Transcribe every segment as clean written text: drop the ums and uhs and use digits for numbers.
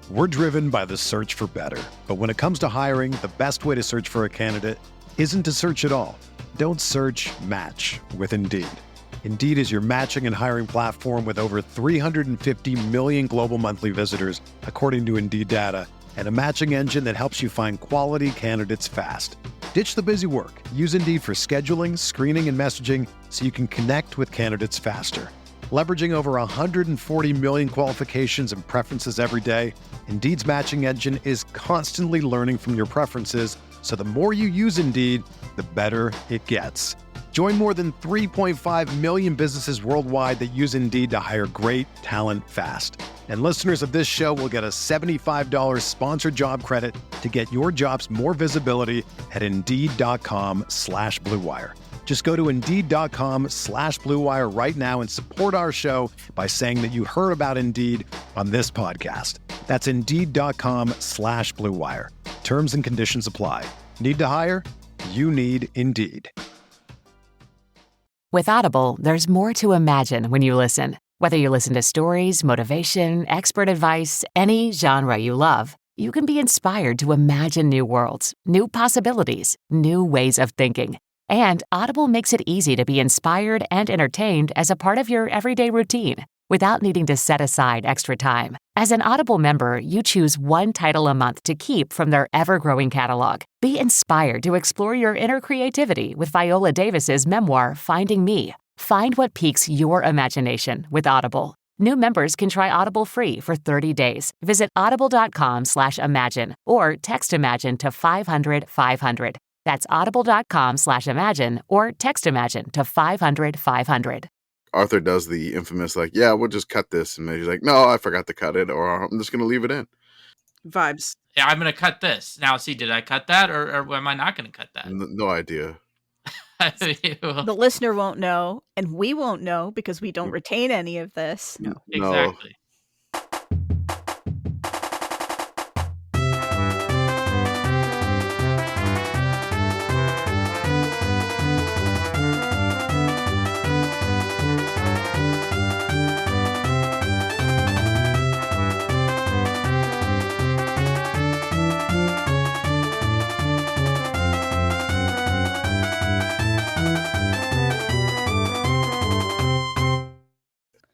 We're driven by the search for better. But when it comes to hiring, the best way to search for a candidate isn't to search at all. Don't search, match with Indeed. Indeed is your matching and hiring platform with over 350 million global monthly visitors, according to Indeed data, and a matching engine that helps you find quality candidates fast. Ditch the busy work. Use Indeed for scheduling, screening, and messaging so you can connect with candidates faster. Leveraging over 140 million qualifications and preferences every day, Indeed's matching engine is constantly learning from your preferences, so the more you use Indeed, the better it gets. Join more than 3.5 million businesses worldwide that use Indeed to hire great talent fast. And listeners of this show will get a $75 sponsored job credit to get your jobs more visibility at Indeed.com/Blue Wire. Just go to Indeed.com/Blue Wire right now and support our show by saying that you heard about Indeed on this podcast. That's Indeed.com/Blue Wire. Terms and conditions apply. Need to hire? You need Indeed. With Audible, there's more to imagine when you listen. Whether you listen to stories, motivation, expert advice, any genre you love, you can be inspired to imagine new worlds, new possibilities, new ways of thinking. And Audible makes it easy to be inspired and entertained as a part of your everyday routine, without needing to set aside extra time. As an Audible member, you choose one title a month to keep from their ever-growing catalog. Be inspired to explore your inner creativity with Viola Davis's memoir, Finding Me. Find what piques your imagination with Audible. New members can try Audible free for 30 days. Visit audible.com/imagine or text IMAGINE to 500-500. That's audible.com/imagine or text IMAGINE to 500-500. Arthur does the infamous, like, yeah, we'll just cut this. And then he's like, no, I forgot to cut it, or I'm just going to leave it in. Vibes. Yeah, I'm going to cut this. Now, see, did I cut that or am I not going to cut that? No idea. The listener won't know, and we won't know because we don't retain any of this. No. Exactly.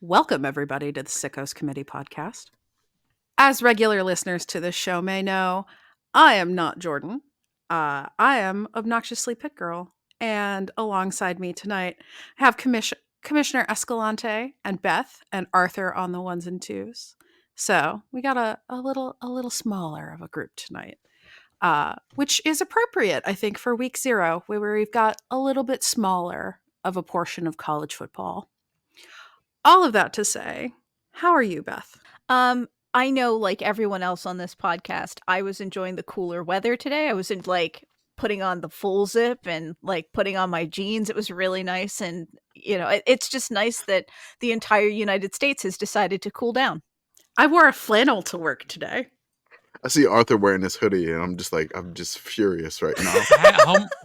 Welcome, everybody, to the Sickos Committee podcast. As regular listeners to this show may know, I am not Jordan. I am Obnoxiously Pit Girl. And alongside me tonight, I have Commissioner Escalante and Beth and Arthur on the ones and twos. So we got a little smaller of a group tonight, which is appropriate, I think, for week 0, where we've got a little bit smaller of a portion of college football. All of that to say, how are you, Beth? I know, like everyone else on this podcast, I was enjoying the cooler weather today. I was in putting on the full zip and putting on my jeans. It was really nice. And, it's just nice that the entire United States has decided to cool down. I wore a flannel to work today. I see Arthur wearing his hoodie, and I'm just furious right now.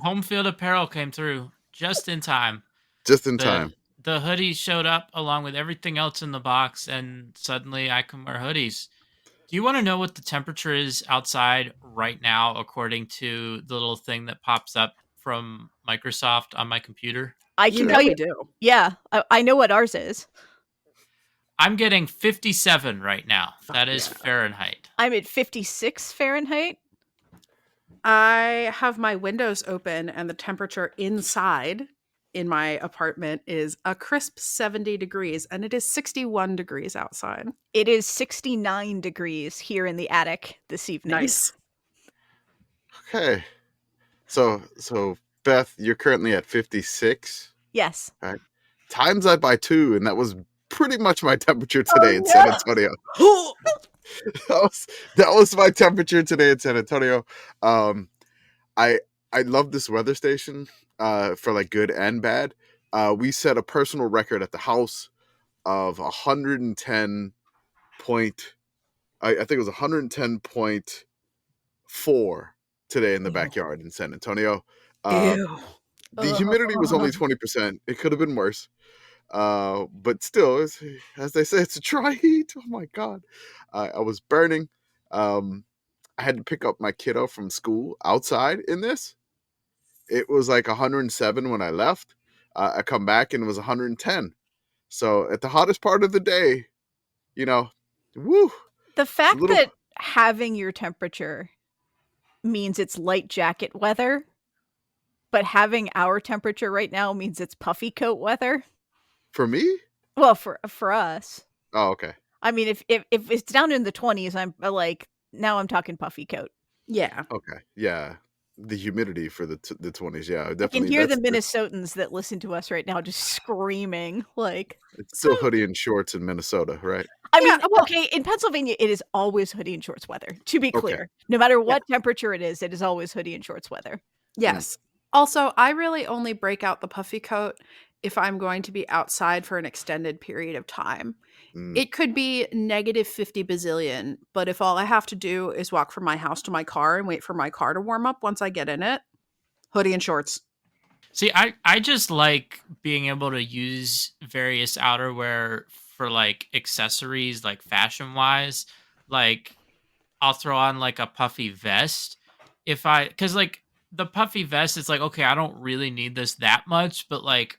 Home field apparel came through just in time. Just in time. The hoodie showed up along with everything else in the box, and suddenly I can wear hoodies. Do you want to know what the temperature is outside right now, according to the little thing that pops up from Microsoft on my computer? I can tell you. Do. Yeah, I know what ours is. I'm getting 57 right now. That is Fahrenheit. I'm at 56 Fahrenheit. I have my windows open, and the temperature inside in my apartment is a crisp 70 degrees, and it is 61 degrees outside. It is 69 degrees here in the attic this evening. Nice. Okay. So Beth, you're currently at 56. Yes. All right. Times that by 2, and that was pretty much my temperature today in San Antonio. that was my temperature today in San Antonio. I love this weather station. For good and bad. We set a personal record at the house of 110 point, I think it was 110.4 today in the backyard in San Antonio. The humidity was only 20%. It could have been worse. But still, as they say, it's a dry heat. Oh my God. I was burning. I had to pick up my kiddo from school outside in this. It was like 107 when I left. I come back and it was 110. So at the hottest part of the day, you know, woo. The It's a fact little that having your temperature means it's light jacket weather, but having our temperature right now means it's puffy coat weather. for me. Well, for us. Oh, okay. I mean, if it's down in the 20s, I'm like, now I'm talking puffy coat. Yeah. Okay. Yeah. The humidity for the 20s. Yeah, definitely. I can hear the that's Minnesotans that listen to us right now just screaming. Like, it's still hoodie and shorts in Minnesota, right? I Yeah, mean, well- okay, in Pennsylvania, it is always hoodie and shorts weather, to be Okay. clear. No matter what temperature it is always hoodie and shorts weather. Yes. Also, I really only break out the puffy coat if I'm going to be outside for an extended period of time. Mm. It could be negative 50 bazillion, but if all I have to do is walk from my house to my car and wait for my car to warm up once I get in it, hoodie and shorts. See, I just like being able to use various outerwear for like accessories, like fashion wise. Like I'll throw on like a puffy vest because like the puffy vest, it's like, okay, I don't really need this that much, but like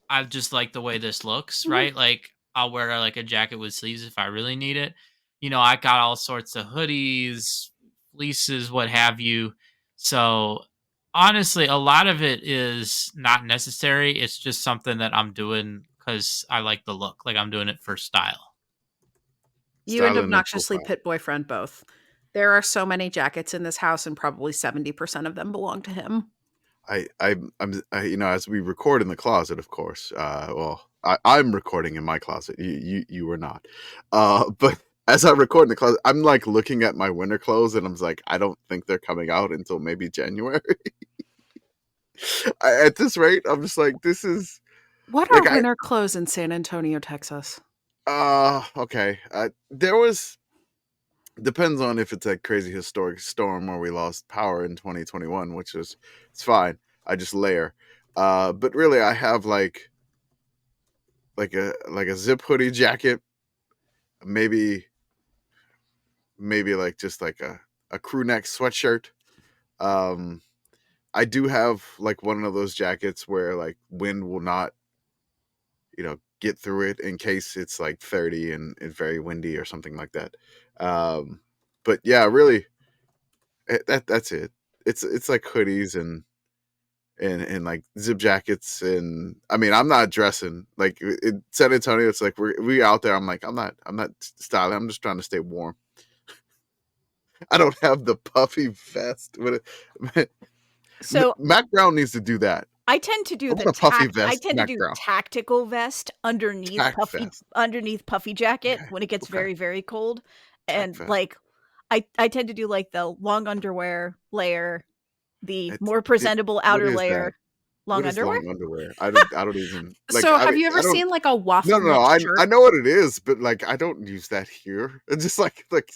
I just like the way this looks, right? Like I'll wear like a jacket with sleeves if I really need it. You know, I got all sorts of hoodies, fleeces, what have you. So honestly, a lot of it is not necessary. It's just something that I'm doing because I like the look. Like I'm doing it for style. You and Style and no obnoxiously profile. pit boyfriend both. There are so many jackets in this house, and probably 70% of them belong to him. I'm as we record in the closet, of course. I'm recording in my closet. You were not. But as I record in the closet, I'm like looking at my winter clothes, and I'm like, I don't think they're coming out until maybe January. At this rate, I'm just like, this is What like are winter clothes in San Antonio, Texas? okay. There was depends on if it's a crazy historic storm where we lost power in 2021, which is it's fine. I just layer. But really, I have like a zip hoodie jacket, maybe like just like a crew neck sweatshirt. Um, I do have like one of those jackets where like wind will not, get through it in case it's like 30 and it's very windy or something like that. But yeah, really, that's it. It's like hoodies and like zip jackets, and I mean, I'm not dressing like in San Antonio. It's like we out there. I'm like, I'm not styling. I'm just trying to stay warm. I don't have the puffy vest. So Mac Brown needs to do that. I tend to do I want a puffy vest, I tend to Mac do Brown. tactical vest underneath Tack puffy vest. puffy jacket Okay, when it gets okay. very, very cold. Tack And vest. like I tend to do like the long underwear layer, the It's- more presentable outer is layer. that? Long What is underwear? long underwear? I don't even like. So, I have you ever I don't- seen like a waffle No. knit shirt? I know what it is, but like I don't use that here. It's just like like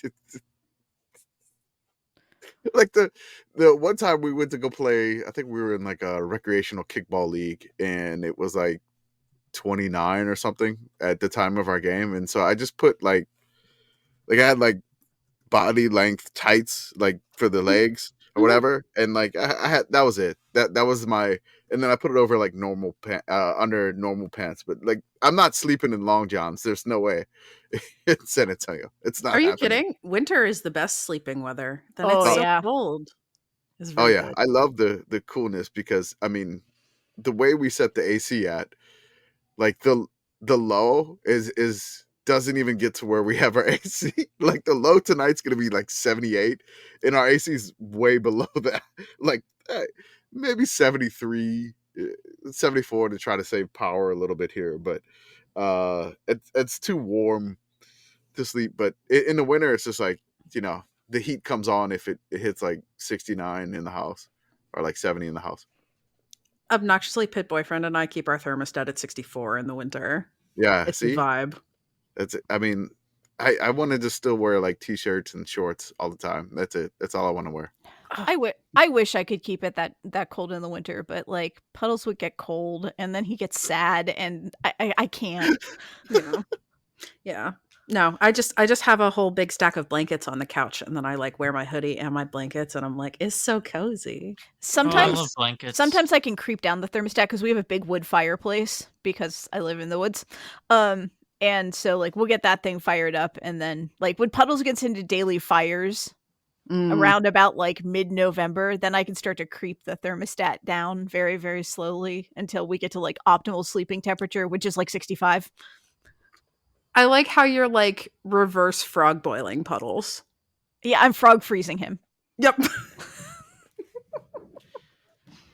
the one time we went to go play. I think we were in like a recreational kickball league, and it was like 29 or something at the time of our game, and so I just put like I had like body length tights like for the legs or whatever, and like I had that was it. That was my, and then I put it over like normal under normal pants. But like I'm not sleeping in long johns. There's no way in San Antonio. It's not. Are you happening. kidding? Winter is the best sleeping weather. Then Oh, it's so yeah. cold. It's Oh very yeah, good. I love the coolness because I mean the way we set the AC at, like the low is doesn't even get to where we have our AC. Like the low tonight's gonna be like 78, and our AC's way below that. Like maybe 73, 74 to try to save power a little bit here, but it's too warm to sleep. But in the winter, it's just like the heat comes on if it hits like 69 in the house or like 70 in the house. Obnoxiously pit boyfriend and I keep our thermostat at 64 in the winter. Yeah, It's see, a vibe. I mean, I want to just still wear like t-shirts and shorts all the time. That's it. That's all I want to wear. I wish I could keep it that cold in the winter, but like Puddles would get cold and then he gets sad and I can't. Yeah. Yeah. No, I just have a whole big stack of blankets on the couch, and then I like wear my hoodie and my blankets, and I'm like, it's so cozy. Oh, I love Sometimes blankets. sometimes I can creep down the thermostat because we have a big wood fireplace because I live in the woods. And so like we'll get that thing fired up, and then like when Puddles gets into daily fires around about like mid-November, then I can start to creep the thermostat down very, very slowly until we get to like optimal sleeping temperature, which is like 65. I like how you're like reverse frog boiling Puddles. Yeah, I'm frog freezing him. Yep.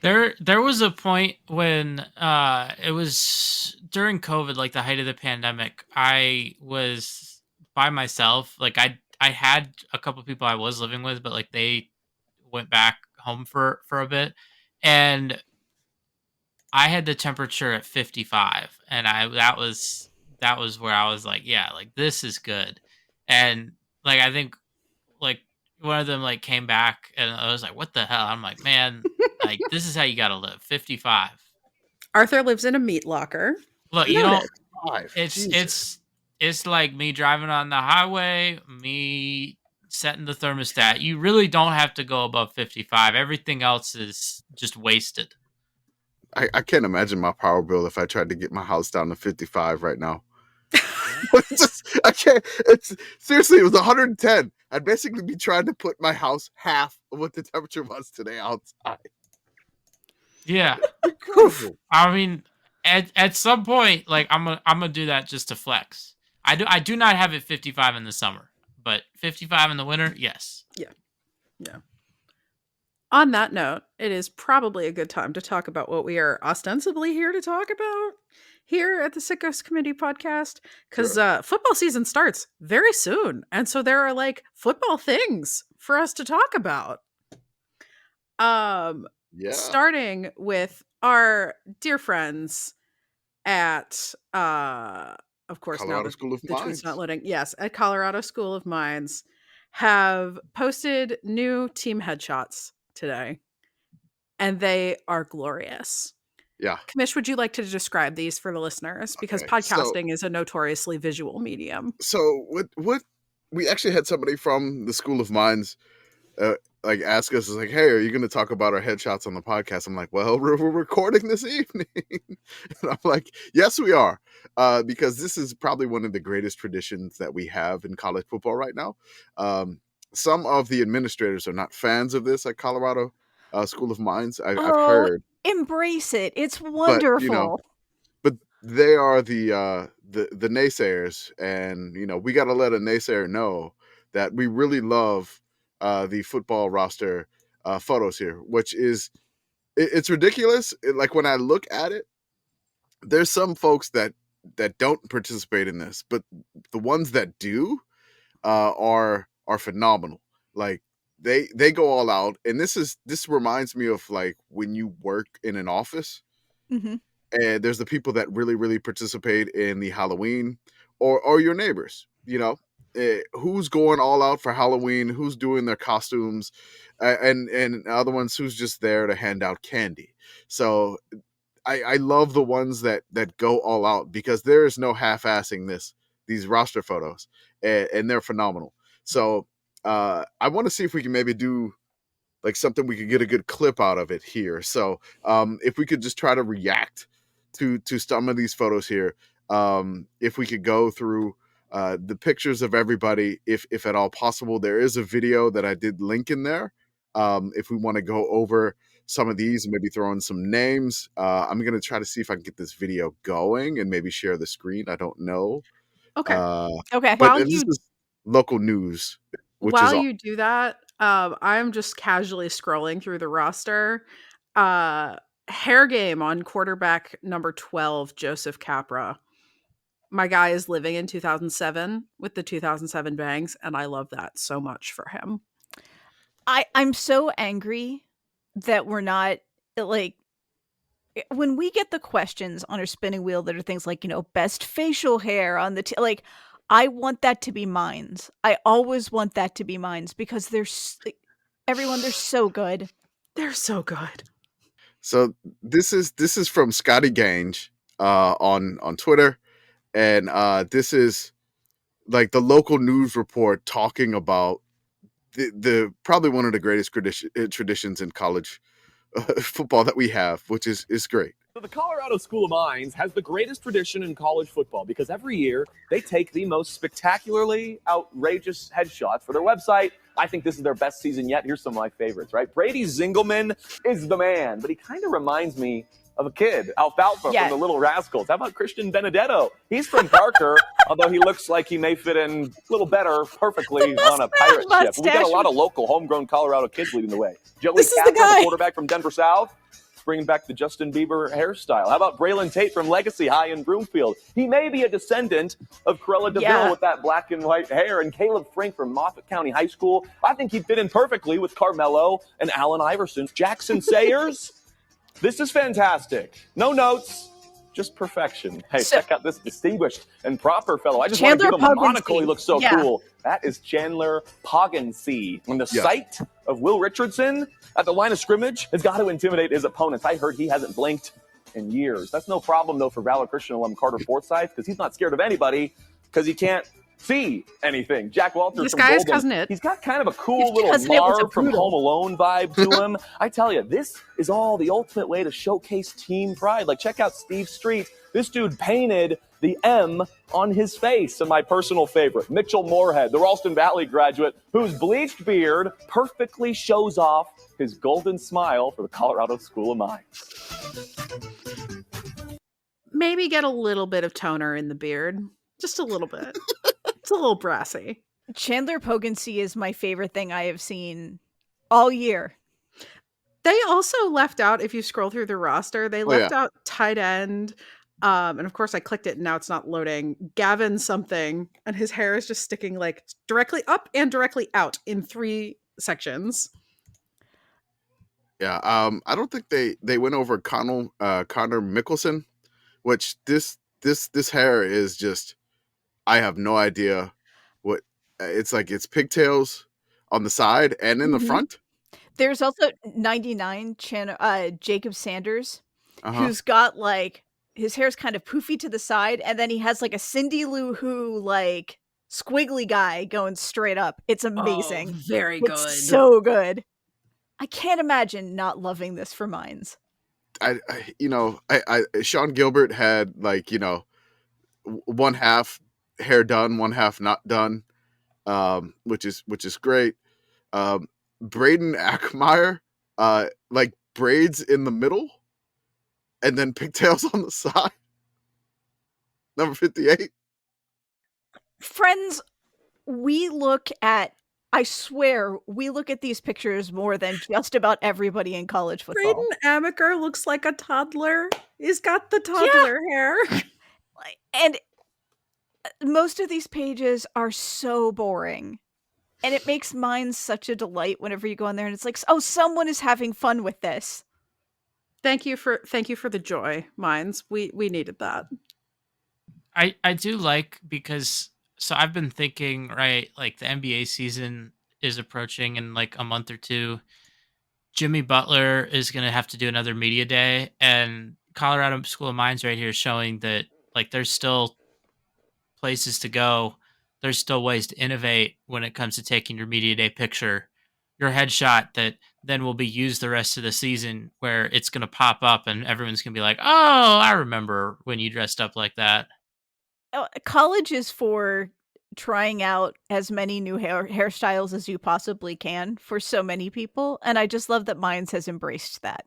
There was a point when it was during COVID, like the height of the pandemic. I was by myself. Like I had a couple of people I was living with, but like they went back home for a bit, and I had the temperature at 55, and that was where I was like, yeah, like this is good. And like I think like one of them like came back, and I was like, what the hell? I'm like, man, like this is how you got to live. 55. Arthur lives in a meat locker. Look, you know, Jesus. it's like me driving on the highway, me setting the thermostat. You really don't have to go above 55. Everything else is just wasted. I can't imagine my power bill if I tried to get my house down to 55 right now. I can't. It's seriously, it was 110. I'd basically be trying to put my house half of what the temperature was today outside. Yeah. Incredible. I mean, at some point, like I'm gonna do that just to flex. I do not have it 55 in the summer, but 55 in the winter, yes. Yeah. On that note, it is probably a good time to talk about what we are ostensibly here to talk about here at the Sickos Committee podcast, because football season starts very soon, and so there are like football things for us to talk about. Yeah. Starting with our dear friends at of course Colorado now that School of the tweet's Mines. not loading. Yes, at Colorado School of Mines have posted new team headshots today, and they are glorious. Yeah. Kamish, would you like to describe these for the listeners? Because Okay, podcasting is a notoriously visual medium. So what we actually had somebody from the School of Mines like ask us, is like, hey, are you going to talk about our headshots on the podcast? I'm like, well, we're recording this evening. And I'm like, yes, we are. Because this is probably one of the greatest traditions that we have in college football right now. Some of the administrators are not fans of this at Colorado School of Mines. I've heard. Embrace it. It's But, wonderful. but they are the naysayers, and we got to let a naysayer know that we really love the football roster photos here, which is it's ridiculous. Like when I look at it, there's some folks that don't participate in this, but the ones that do are phenomenal. Like they go all out, and this reminds me of like when you work in an office. Mm-hmm. And there's the people that really participate in the Halloween, or your neighbors, who's going all out for Halloween, who's doing their costumes, and other ones who's just there to hand out candy. So I love the ones that go all out, because there is no half-assing these roster photos, and they're phenomenal. So I want to see if we can maybe do like something we could get a good clip out of it here. So if we could just try to react to some of these photos here, if we could go through the pictures of everybody, if at all possible. There is a video that I did link in there. If we want to go over some of these and maybe throw in some names, I'm going to try to see if I can get this video going and maybe share the screen. I don't know. Okay. Okay. But this is local news, which is While you do that, I'm just casually scrolling through the roster. Hair game on quarterback number 12, Joseph Capra. My guy is living in 2007 with the 2007 bangs, and I love that so much for him. I'm so angry that we're not like, when we get the questions on our spinning wheel that are things like, best facial hair on the like, I want that to be Mines. I always want that to be Mines, because they're so good. They're so good. So this is from Scotty Gange on Twitter, and this is like the local news report talking about the probably one of the greatest traditions in college football that we have, which is great. So the Colorado School of Mines has the greatest tradition in college football because every year they take the most spectacularly outrageous headshots for their website. I think this is their best season yet. Here's some of my favorites, right? Brady Zingelman is the man, but he kind of reminds me of a kid, Alfalfa from the Little Rascals. How about Christian Benedetto? He's from Parker, although he looks like he may fit in a little better perfectly on a pirate ship. We got a lot of local homegrown Colorado kids leading the way. Joey Capper, the quarterback from Denver South, bringing back the Justin Bieber hairstyle. How about Braylon Tate from Legacy High in Broomfield? He may be a descendant of Corella DeVille with that black and white hair. And Caleb Frank from Moffat County High School. I think he'd fit in perfectly with Carmelo and Allen Iverson. Jackson Sayers. This is fantastic. No notes, just perfection. Hey, check out this distinguished and proper fellow. I just want to give him a monocle. He looks so cool. That is Chandler Pogensee. On the sight of Will Richardson at the line of scrimmage has got to intimidate his opponents. I heard he hasn't blinked in years. That's no problem, though, for Valor Christian alum Carter Forsyth, because he's not scared of anybody because he can't see anything. Jack Walters this from guy is Golden, Cousin It. he's got kind of a cool little Marv from Home Alone vibe to him. I tell you, this is all the ultimate way to showcase team pride. Like, check out Steve Street. This dude painted the M on his face. And my personal favorite, Mitchell Moorhead, the Ralston Valley graduate, whose bleached beard perfectly shows off his golden smile for the Colorado School of Mines. Maybe get a little bit of toner in the beard. Just a little bit. It's a little brassy. Chandler Pogensee is my favorite thing I have seen all year. They also left out, if you scroll through the roster, they left out tight end. And of course I clicked it and now it's not loading. Gavin something, and his hair is just sticking like directly up and directly out in 3 sections. Yeah, I don't think they went over Connor Mickelson, which this hair is just, I have no idea what it's like. It's pigtails on the side and in the front. There's also 99 Jacob Sanders, who's got like his hair's kind of poofy to the side, and then he has like a Cindy Lou Who like squiggly guy going straight up. It's amazing. Oh, very good. It's so good. I can't imagine not loving this for Mines. I Sean Gilbert had like, one half hair done, one half not done, which is great. Braden Ackmeyer, like braids in the middle and then pigtails on the side. Number 58. Friends, I swear, we look at these pictures more than just about everybody in college football. Braden Amaker looks like a toddler. He's got the toddler hair. And most of these pages are so boring. And it makes mine such a delight whenever you go on there and it's like, oh, someone is having fun with this. Thank you for the joy, Mines. We needed that. I do like, because so I've been thinking, right, like the NBA season is approaching in like a month or two. Jimmy Butler is going to have to do another media day, and Colorado School of Mines right here showing that like there's still places to go. There's still ways to innovate when it comes to taking your media day picture, your headshot that then will be used the rest of the season, where it's going to pop up and everyone's going to be like, oh, I remember when you dressed up like that. College is for trying out as many new hairstyles as you possibly can for so many people. And I just love that Mines has embraced that.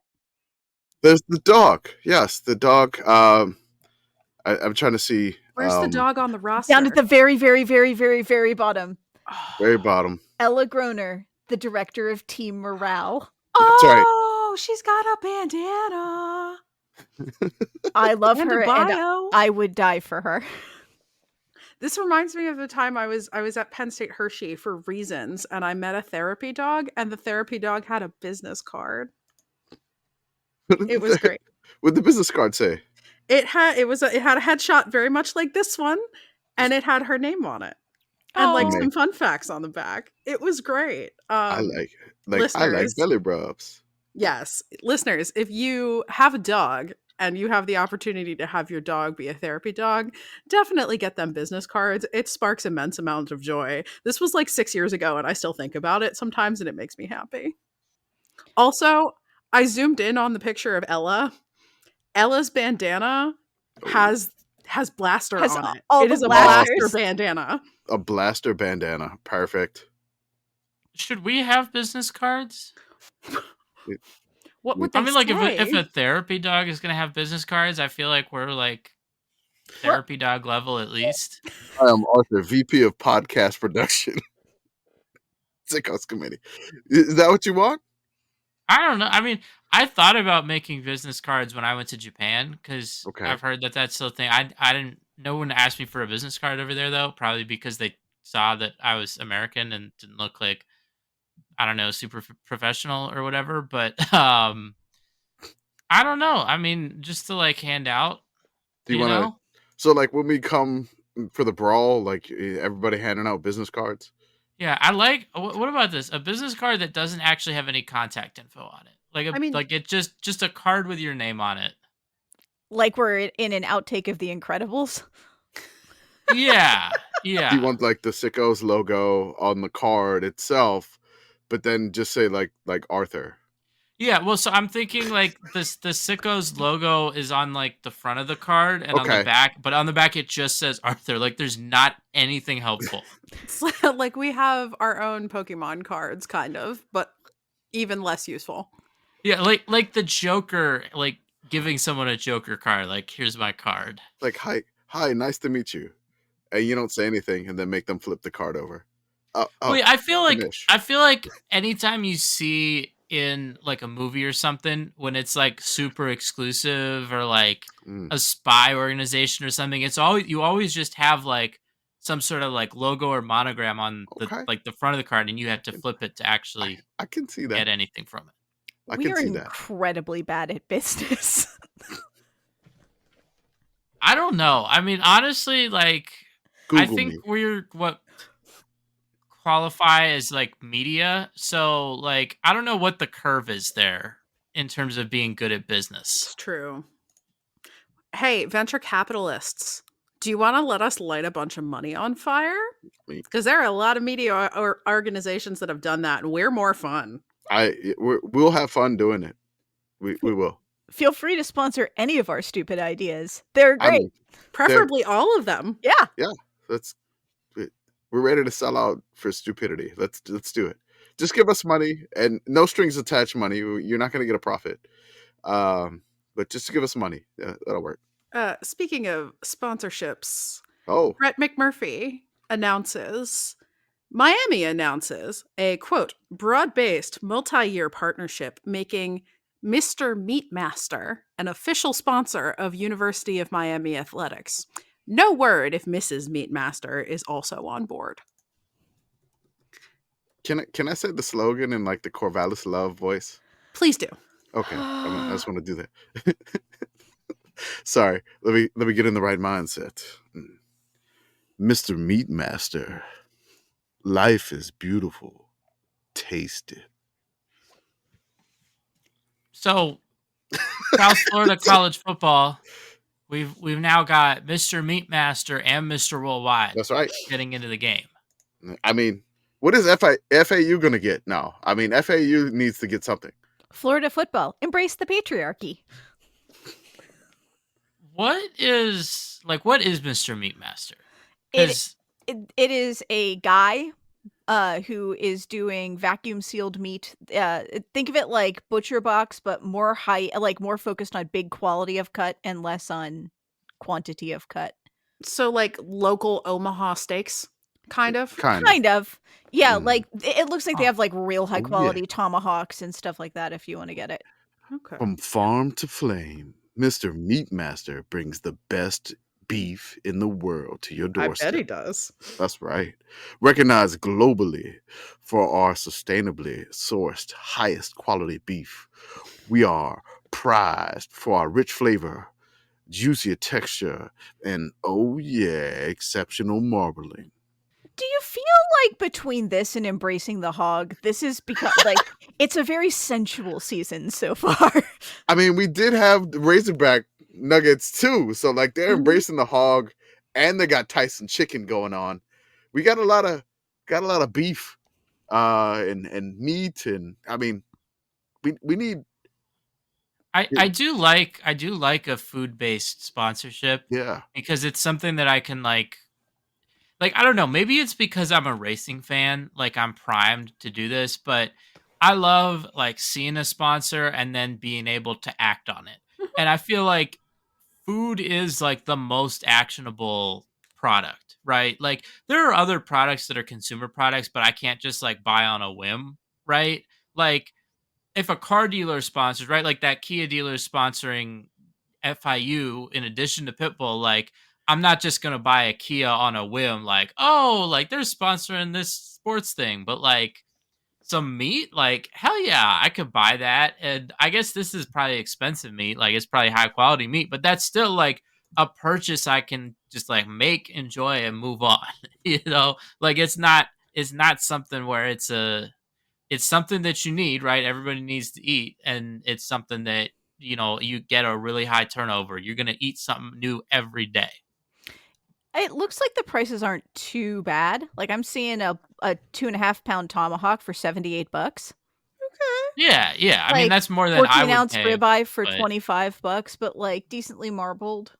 There's the dog. Yes, the dog. I'm trying to see. Where's the dog on the roster? Down at the very, very, very, very, very bottom. Very bottom. Ella Groner, the director of Team Morale. That's right. Oh, she's got a bandana. I love and her, and I would die for her. This reminds me of the time I was at Penn State Hershey for reasons, and I met a therapy dog, and the therapy dog had a business card. It was great. What did the business card say? It had a headshot very much like this one, and it had her name on it, and like some fun facts on the back. It was great. I like belly rubs. Yes, listeners, if you have a dog and you have the opportunity to have your dog be a therapy dog, definitely get them business cards. It sparks immense amounts of joy. This was like 6 years ago, and I still think about it sometimes, and it makes me happy. Also, I zoomed in on the picture of Ella. Ella's bandana has blaster Has on it. all It the is a blasters. blaster bandana. A blaster bandana. Perfect. Should we have business cards? What would they I mean, like say? if a therapy dog is gonna have business cards, I feel like we're like therapy dog level at least. I am Arthur, VP of Podcast Production. Sickos Committee. Is that what you want? I don't know. I mean, I thought about making business cards when I went to Japan because Okay. I've heard that that's still a thing. I didn't. No one asked me for a business card over there though, probably because they saw that I was American and didn't look like, I don't know, super professional or whatever. But I don't know. I mean, just to like hand out. Do you want to? So, like, when we come for the brawl, like everybody handing out business cards. Yeah, I like. What about this? A business card that doesn't actually have any contact info on it. Like it just a card with your name on it. Like we're in an outtake of The Incredibles. Yeah, yeah. You want like the Sickos logo on the card itself, but then just say like Arthur. Yeah, well, so I'm thinking like the Sickos logo is on like the front of the card and on the back, but on the back it just says Arthur. Like there's not anything helpful. It's like we have our own Pokemon cards, kind of, but even less useful. Yeah, like the Joker, like giving someone a Joker card, like here's my card. Like hi, nice to meet you, and you don't say anything, and then make them flip the card over. Wait, I feel like anytime you see in like a movie or something when it's like super exclusive or like a spy organization or something, it's always you always just have like some sort of like logo or monogram on the like the front of the card, and you have to flip it to actually I can see that. Get anything from it. We are incredibly bad at business. I don't know. I mean, honestly, like Google I think me. we're what qualify as like media. So like I don't know what the curve is there in terms of being good at business. It's true. Hey, venture capitalists, do you want to let us light a bunch of money on fire? Because there are a lot of media or organizations that have done that, and we're more fun. We'll have fun doing it. We will. Feel free to sponsor any of our stupid ideas. They're great. I mean, preferably all of them. Yeah. We're ready to sell out for stupidity. Let's do it. Just give us money and no strings attached money. You're not going to get a profit. But just give us money. Yeah, that'll work. Speaking of sponsorships, Brett McMurphy Miami announces a, quote, broad-based multi-year partnership making Mr. Meatmaster an official sponsor of University of Miami athletics. No word if Mrs. Meatmaster is also on board. Can I say the slogan in like the Corvallis Love voice? Please do. Okay, I just want to do that. Sorry, let me get in the right mindset. Mr. Meatmaster, life is beautiful. Taste it. So, South Florida college football, we've now got Mr. Meatmaster and Mr. Worldwide. That's right. Getting into the game. I mean, what is FAU going to get now? I mean, FAU needs to get something. Florida football, embrace the patriarchy. What is Mr. Meatmaster? It is a guy who is doing vacuum sealed meat. Think of it like Butcher Box, but more more focused on big quality of cut and less on quantity of cut. So like local Omaha steaks, kind of. Yeah, like it looks like they have like real high quality tomahawks and stuff like that if you want to get it. Okay. From farm to flame, Mr. Meatmaster brings the best beef in the world to your doorstep. I bet he does. That's right. Recognized globally for our sustainably sourced, highest quality beef. We are prized for our rich flavor, juicier texture, and exceptional marbling. Do you feel like between this and embracing the hog, this is because it's a very sensual season so far? I mean, we did have the Razorback nuggets too. So like they're Mhm. embracing the hog, and they got Tyson chicken going on. We got a lot of beef, and meat, and I mean, we need I do like a food based sponsorship yeah. because it's something that I can like I don't know, maybe it's because I'm a racing fan, like I'm primed to do this, but I love like seeing a sponsor and then being able to act on it. And I feel like food is like the most actionable product, right? Like there are other products that are consumer products, but I can't just like buy on a whim, right? Like if a car dealer sponsors, right, like that Kia dealer is sponsoring FIU in addition to Pitbull, like I'm not just gonna buy a Kia on a whim, like, oh, like they're sponsoring this sports thing, but like some meat, like hell yeah, I could buy that. And I guess this is probably expensive meat, like it's probably high quality meat, but that's still like a purchase I can just like make, enjoy, and move on. Like it's not something where it's something that you need, right? Everybody needs to eat, and it's something that you get a really high turnover. You're gonna eat something new every day. It looks like the prices aren't too bad. Like I'm seeing a 2.5 pound tomahawk for $78. Yeah, yeah. I mean, Like that's more than I 14 would ounce pay. ribeye for But $25, but like decently marbled.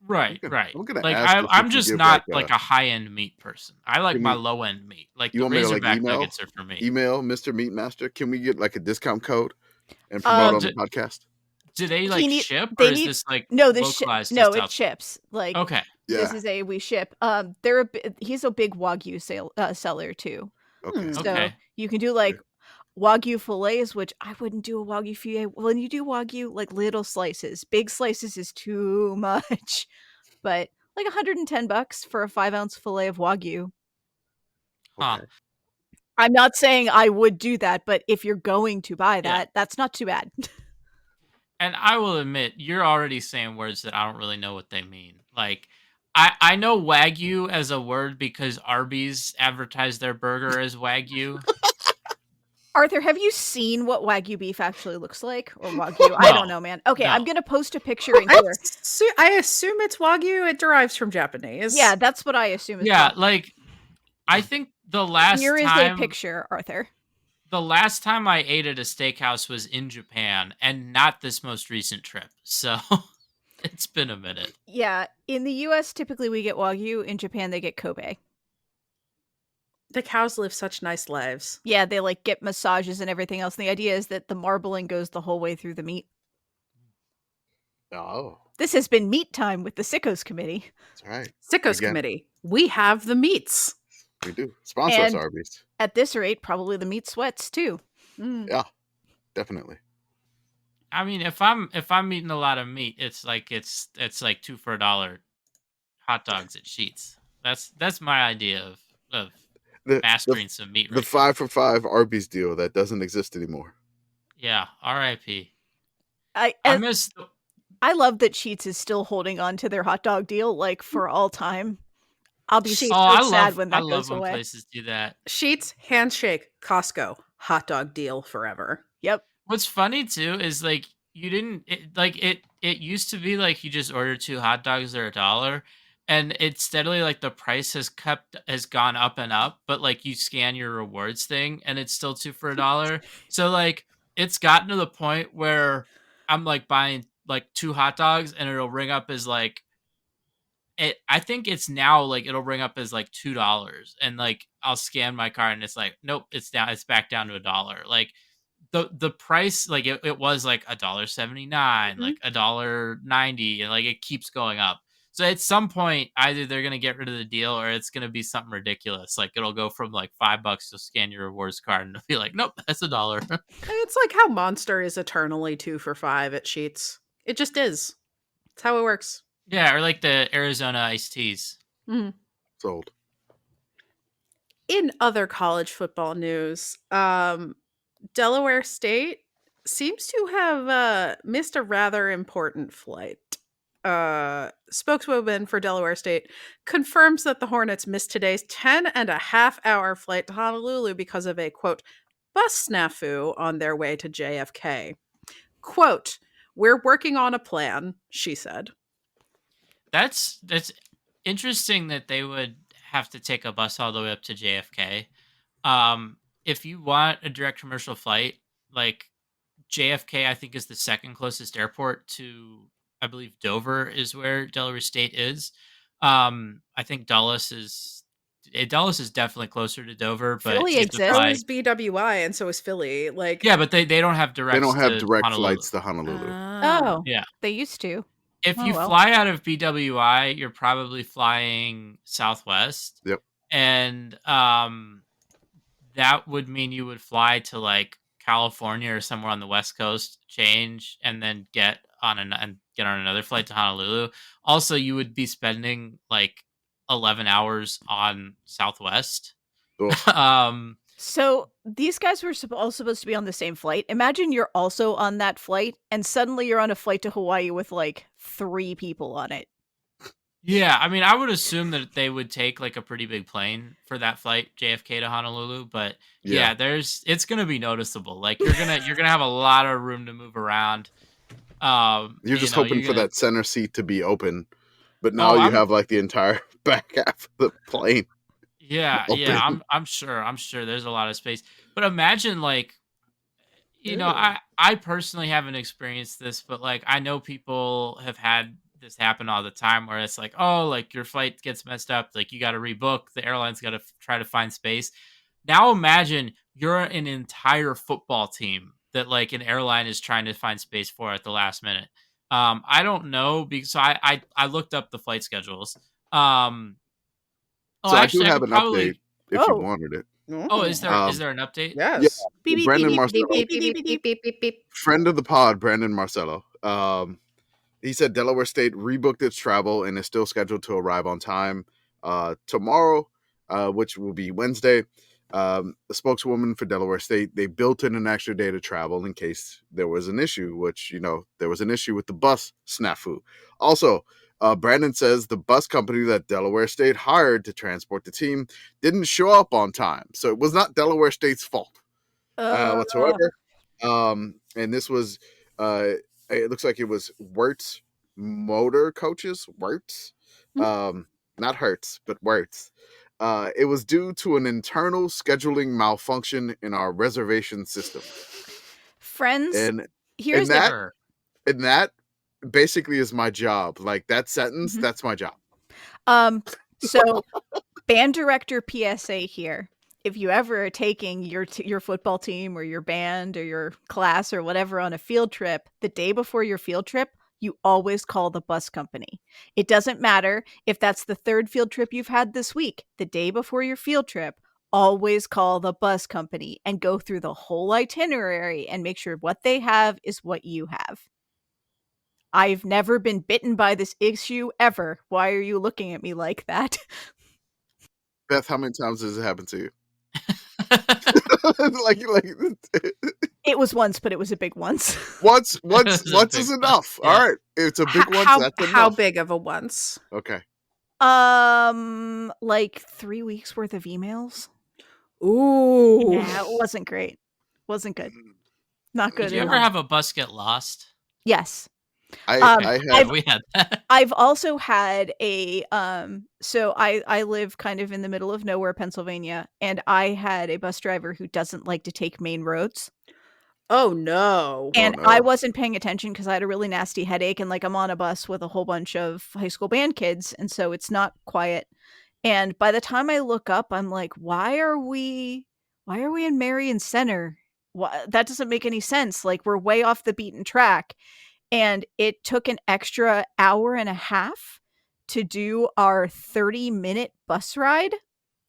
right, right. I'm gonna Like ask if you I'm can just give not like like a high end meat person. I like can my we, low end meat. Like you the want me to like Razorback nuggets are for me. email Mr. Meatmaster? Can we get like a discount code and promote Well, on do, the podcast? do they He like need ship, or they is need this like no localized to no, it South? ships. Like Okay, this Yeah. is a we ship. He's a big Wagyu seller too. Okay. So okay. you can do like Wagyu fillets, which I wouldn't do a Wagyu fillet. When you do Wagyu, like little slices, big slices is too much. But like $110 for a 5 ounce fillet of Wagyu. Huh. Okay. I'm not saying I would do that, but if you're going to buy Yeah. that, that's not too bad. And I will admit, you're already saying words that I don't really know what they mean. Like, I know Wagyu as a word because Arby's advertised their burger as Wagyu. Arthur, have you seen what Wagyu beef actually looks like? Or Wagyu? I don't No, know, man. Okay, I'm no. going to post a picture in here. I assume it's Wagyu. It derives from Japanese. Yeah, that's what I assume as Yeah, well. like I think the last Here is a time picture, Arthur. I ate at a steakhouse was in Japan, and not this most recent trip. So it's been a minute. Yeah, in the US, typically we get Wagyu. In Japan, they get Kobe. The cows live such nice lives. Yeah, they like get massages and everything else. And the idea is that the marbling goes the whole way through the meat. Oh, This has been Meat Time with the Sickos Committee. that's right. Sickos Again. Committee. We have the meats. We do. Sponsor us, And- Arby's. At this rate, probably the meat sweats too. Yeah, definitely. I mean, if I'm eating a lot of meat, it's like 2 for $1 hot dogs at Sheets. That's my idea of The mastering some meat. the Right 5 for 5 Arby's deal that doesn't exist anymore. yeah, R.I.P. I miss. I love that Sheets is still holding on to their hot dog deal like for all time. I'll be so sad when that goes when away. places do that. Sheets, handshake, Costco, hot dog deal forever. Yep. What's funny too is like you didn't it used to be like you just order 2 hot dogs, they're $1, and it's steadily like the price has gone up and up, but like you scan your rewards thing and it's still 2 for $1. So like it's gotten to the point where I'm like buying like 2 hot dogs and it'll ring up as like I think it's now like it'll ring up as like $2, and like I'll scan my card and it's like nope, it's back down to $1. Like the price, like it was like $1.79, like $1.90, and like it keeps going up. So at some point, either they're gonna get rid of the deal or it's gonna be something ridiculous. Like it'll go from like $5 to scan your rewards card and it'll be like, nope, that's $1. It's like how Monster is eternally 2 for $5 at Sheets. It just is. It's how it works. Yeah, or like the Arizona iced teas. Sold. In other college football news, Delaware State seems to have missed a rather important flight. Spokeswoman for Delaware State confirms that the Hornets missed today's 10.5-hour flight to Honolulu because of a, quote, bus snafu on their way to JFK. Quote, We're working on a plan, she said. That's interesting that they would have to take a bus all the way up to JFK. If you want a direct commercial flight, like JFK, I think is the second closest airport to, I believe Dover is where Delaware State is. I think Dulles is definitely closer to Dover, but Philly you have to exists. So fly. is BWI, and so is Philly. Like, Yeah, but they don't have They directs don't have to direct Honolulu. flights to Honolulu. Oh, Yeah. they used to. If Oh, you well. fly out of BWI, you're probably flying Southwest. Yep. And that would mean you would fly to like California or somewhere on the West Coast, change, and then get on another flight to Honolulu. Also, you would be spending like 11 hours on Southwest. Ugh. So these guys were all supposed to be on the same flight. Imagine you're also on that flight, and suddenly you're on a flight to Hawaii with like 3 people on it. Yeah, I mean, I would assume that they would take like a pretty big plane for that flight, JFK to Honolulu. But yeah, it's gonna be noticeable. Like you're gonna have a lot of room to move around. You're just hoping for that center seat to be open, but now you have like the entire back half of the plane. Yeah, open. yeah, I'm sure there's a lot of space. But imagine like, I personally haven't experienced this, but like I know people have had this happen all the time where it's like, oh, like your flight gets messed up, like you got to rebook, the airline's got to try to find space. Now imagine you're an entire football team that like an airline is trying to find space for at the last minute. I don't know because I looked up the flight schedules. So actually, I do have an update if you wanted it. Oh, is there an update? Yes. Yeah, Brandon Marcello, friend of the pod, Brandon Marcello. He said Delaware State rebooked its travel and is still scheduled to arrive on time tomorrow, which will be Wednesday. The spokeswoman for Delaware State, they built in an extra day to travel in case there was an issue, which, there was an issue with the bus snafu. Also, Brandon says the bus company that Delaware State hired to transport the team didn't show up on time. So it was not Delaware State's fault whatsoever. And this was, it looks like it was Wirtz Motor Coaches. Wirtz. Not Hertz, but Wirtz. It was due to an internal scheduling malfunction in our reservation system. Friends, and that basically is my job. Like that sentence, that's my job. So band director PSA here. If you ever are taking your football team or your band or your class or whatever on a field trip, the day before your field trip, you always call the bus company. It doesn't matter if that's the 3rd field trip you've had this week. The day before your field trip, always call the bus company and go through the whole itinerary and make sure what they have is what you have. I've never been bitten by this issue ever. Why are you looking at me like that? Beth, how many times does it happen to you? It was once, but it was a big once. Once is enough. Yeah. All right, it's a big once. That's enough. How big of a once? Okay. Like 3 weeks worth of emails. Ooh, yeah, it wasn't great. Wasn't good. Not good. Did you ever have a bus get lost? Yes. We had that. I've also had a so I live kind of in the middle of nowhere, Pennsylvania, and I had a bus driver who doesn't like to take main roads. Oh no. And I wasn't paying attention because I had a really nasty headache, and like I'm on a bus with a whole bunch of high school band kids, and so it's not quiet. And by the time I look up, I'm like, why are we in Marion Center? That doesn't make any sense. Like we're way off the beaten track. And it took an extra hour and a half to do our 30-minute bus ride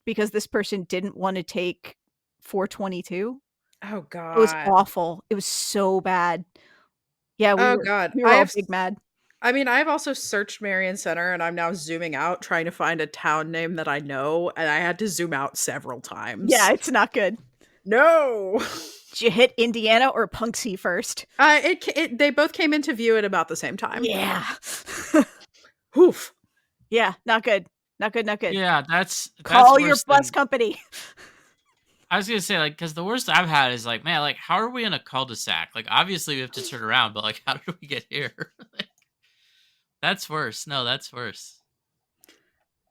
because this person didn't want to take 422. Oh God. It was awful. It was so bad. Yeah, we were all big mad. I mean, I've also searched Marion Center and I'm now zooming out trying to find a town name that I know, and I had to zoom out several times. Yeah, it's not good. No. Did you hit Indiana or Punxsutawney first? They both came into view at about the same time. Yeah. Oof. Yeah, not good. Not good. Yeah, that's call your bus company. I was gonna say, like, because the worst I've had is like, man, like, how are we in a cul-de-sac? Like, obviously we have to turn around, but like, how did we get here? Like, that's worse. No, that's worse.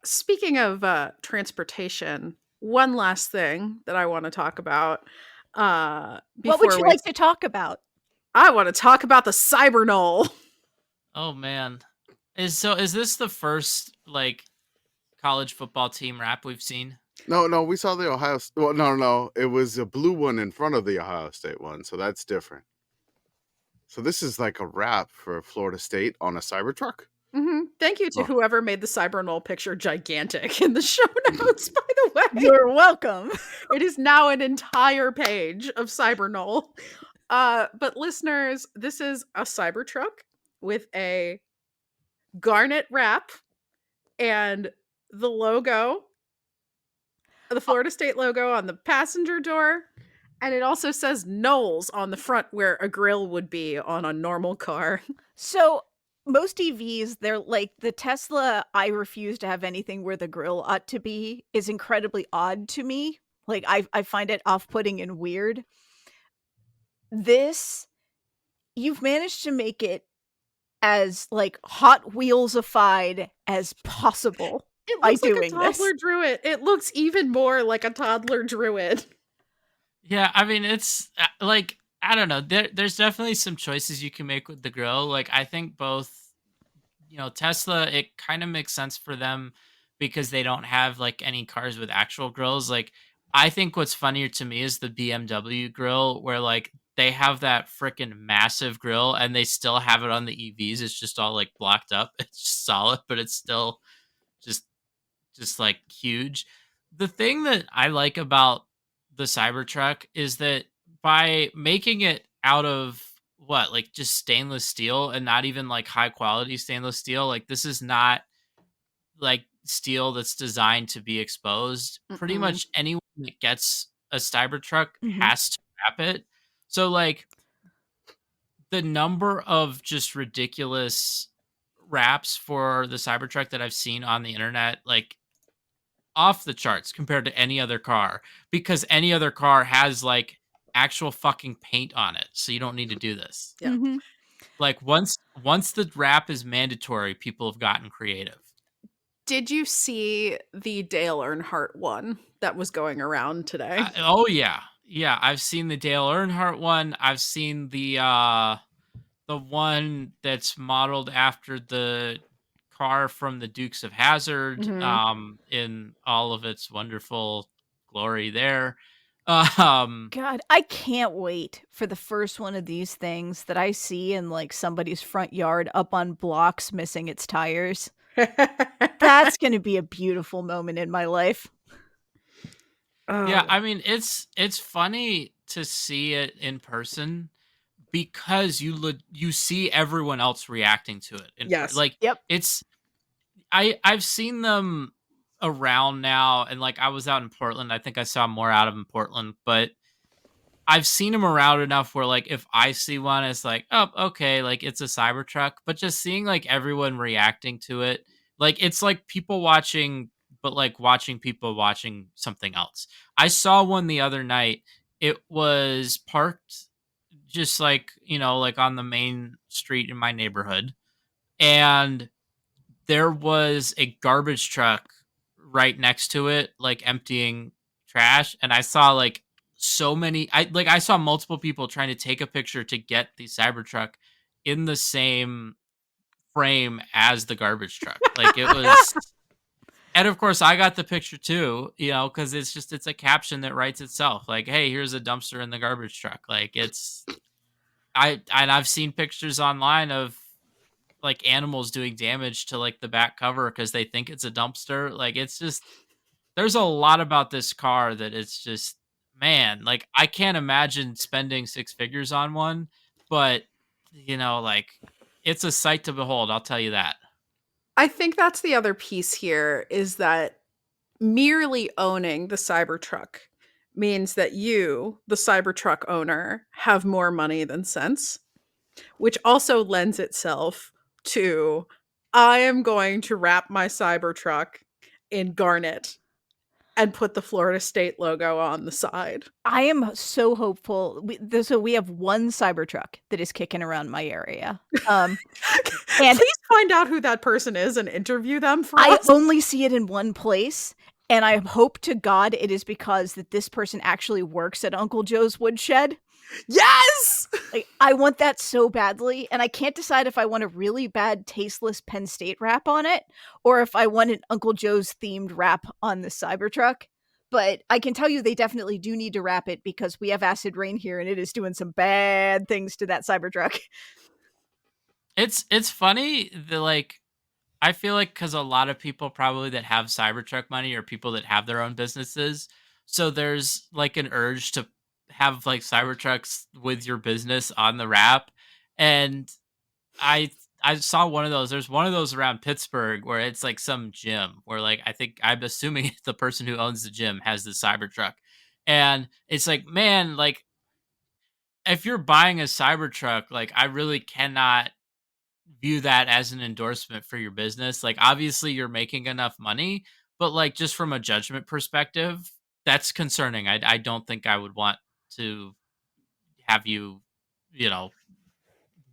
Speaking of transportation, one last thing that I want to talk about. What would Before you we, like to talk about? I want to talk about the Cyber Knoll. Oh man, is this the first like college football team wrap we've seen? No, we saw the Ohio. Well, no, it was a blue one in front of the Ohio State one, so that's different. So this is like a wrap for Florida State on a Cybertruck. Thank you to Oh. whoever made the Cyber Knoll picture gigantic in the show notes, by the way. You're welcome. It is now an entire page of Cyber Knoll. But listeners, this is a Cybertruck with a garnet wrap and the logo, the Florida State logo on the passenger door. And it also says Knowles on the front where a grill would be on a normal car. So most EVs, they're like the Tesla, I refuse to have anything where the grill ought to be, is incredibly odd to me. Like I find it off-putting and weird. This, you've managed to make it as like Hot Wheels-ified as possible. It by looks like a doing this. toddler druid. It looks even more like a toddler druid. Yeah, I mean, it's like, I don't know. There's definitely some choices you can make with the grill. Like, I think both, Tesla, it kind of makes sense for them because they don't have like any cars with actual grills. Like, I think what's funnier to me is the BMW grill, where like they have that freaking massive grill and they still have it on the EVs. It's just all like blocked up. It's just solid, but it's still just like huge. The thing that I like about the Cybertruck is that by making it out of like just stainless steel and not even like high quality stainless steel, like this is not like steel that's designed to be exposed. Pretty much anyone that gets a Cybertruck has to wrap it. So like the number of just ridiculous wraps for the Cybertruck that I've seen on the internet, like off the charts compared to any other car, because any other car has like actual fucking paint on it, so you don't need to do this. Yeah. Like once the wrap is mandatory, people have gotten creative. Did you see the Dale Earnhardt one that was going around today? Oh yeah, I've seen the Dale Earnhardt one. I've seen the one that's modeled after the car from the Dukes of Hazzard, in all of its wonderful glory there. God, I can't wait for the first one of these things that I see in like somebody's front yard up on blocks missing its tires. That's going to be a beautiful moment in my life. Yeah, I mean it's funny to see it in person because you see everyone else reacting to it. Yes. Like, yep. It's I've seen them around now, and like I was out in Portland. I think I saw more out of them in Portland, but I've seen them around enough where like if I see one, it's like, oh, okay, like it's a Cybertruck. But just seeing like everyone reacting to it, like it's like people watching, but like watching people watching something else. I saw one the other night. It was parked just like, like on the main street in my neighborhood. And there was a garbage truck right next to it, like emptying trash. And I saw like so many, I saw multiple people trying to take a picture to get the Cybertruck in the same frame as the garbage truck. Like it was, and of course I got the picture too, cause it's a caption that writes itself. Like, hey, here's a dumpster in the garbage truck. Like I've seen pictures online of like animals doing damage to like the back cover because they think it's a dumpster. Like it's just, there's a lot about this car that it's just, man, like I can't imagine spending 6 figures on one, but like it's a sight to behold. I'll tell you that. I think that's the other piece here is that merely owning the Cybertruck means that you, the Cybertruck owner, have more money than sense, which also lends itself to I am going to wrap my Cybertruck in garnet and put the Florida State logo on the side. I am so hopeful. So we have one Cybertruck that is kicking around my area. And please find out who that person is and interview them for I us. only see it in one place, and I hope to God it is because that this person actually works at Uncle Joe's Woodshed. Yes! Like, I want that so badly, and I can't decide if I want a really bad, tasteless Penn State wrap on it, or if I want an Uncle Joe's themed wrap on the Cybertruck. But I can tell you they definitely do need to wrap it because we have acid rain here, and it is doing some bad things to that Cybertruck. It's funny that, like, I feel like because a lot of people probably that have Cybertruck money are people that have their own businesses, so there's like an urge to have like Cybertrucks with your business on the wrap. And I saw one of those. There's one of those around Pittsburgh where it's like some gym where, like, I'm assuming the person who owns the gym has the Cybertruck, and it's like, man, like, if you're buying a Cybertruck, like, I really cannot view that as an endorsement for your business. Like, obviously you're making enough money, but like, just from a judgment perspective, that's concerning. I don't think I would want to have you,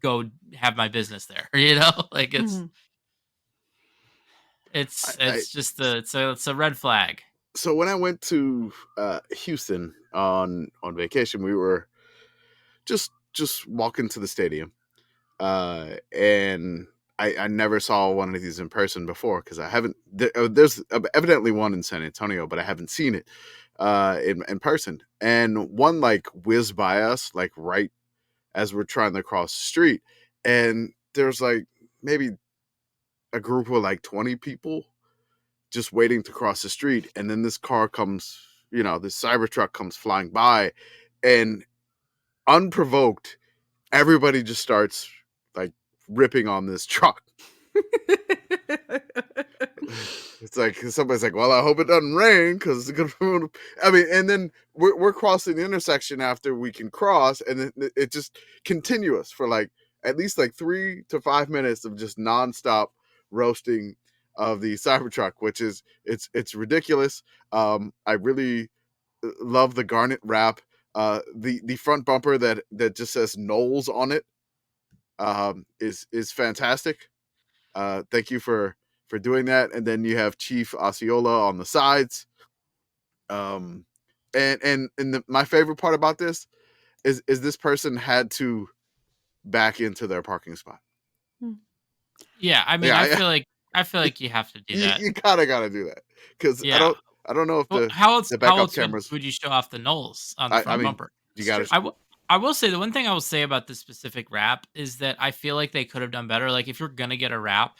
go have my business there. Like, it's a red flag. So when I went to Houston on vacation, we were just walking to the stadium, and I never saw one of these in person before because I haven't. There's evidently one in San Antonio, but I haven't seen it in person. And one like whizzed by us like right as we're trying to cross the street, and there's like maybe a group of like 20 people just waiting to cross the street, and then this car comes, this Cybertruck comes flying by, and unprovoked, everybody just starts like ripping on this truck. It's like somebody's like, well, I hope it doesn't rain because it's gonna. I mean, and then we're crossing the intersection after we can cross, and it just continuous for like at least like 3 to 5 minutes of just nonstop roasting of the Cybertruck, which is it's ridiculous. I really love the garnet wrap. The front bumper that just says Knowles on it is fantastic. Thank you for doing that. And then you have Chief Osceola on the sides. And my favorite part about this is this person had to back into their parking spot. Yeah, I mean, I feel like you have to do that. You gotta do that because I don't know if how else cameras would you show off the Knowles on the front bumper? You got to. I will say the one thing I will say about this specific wrap is that I feel like they could have done better. Like, if you're gonna get a wrap,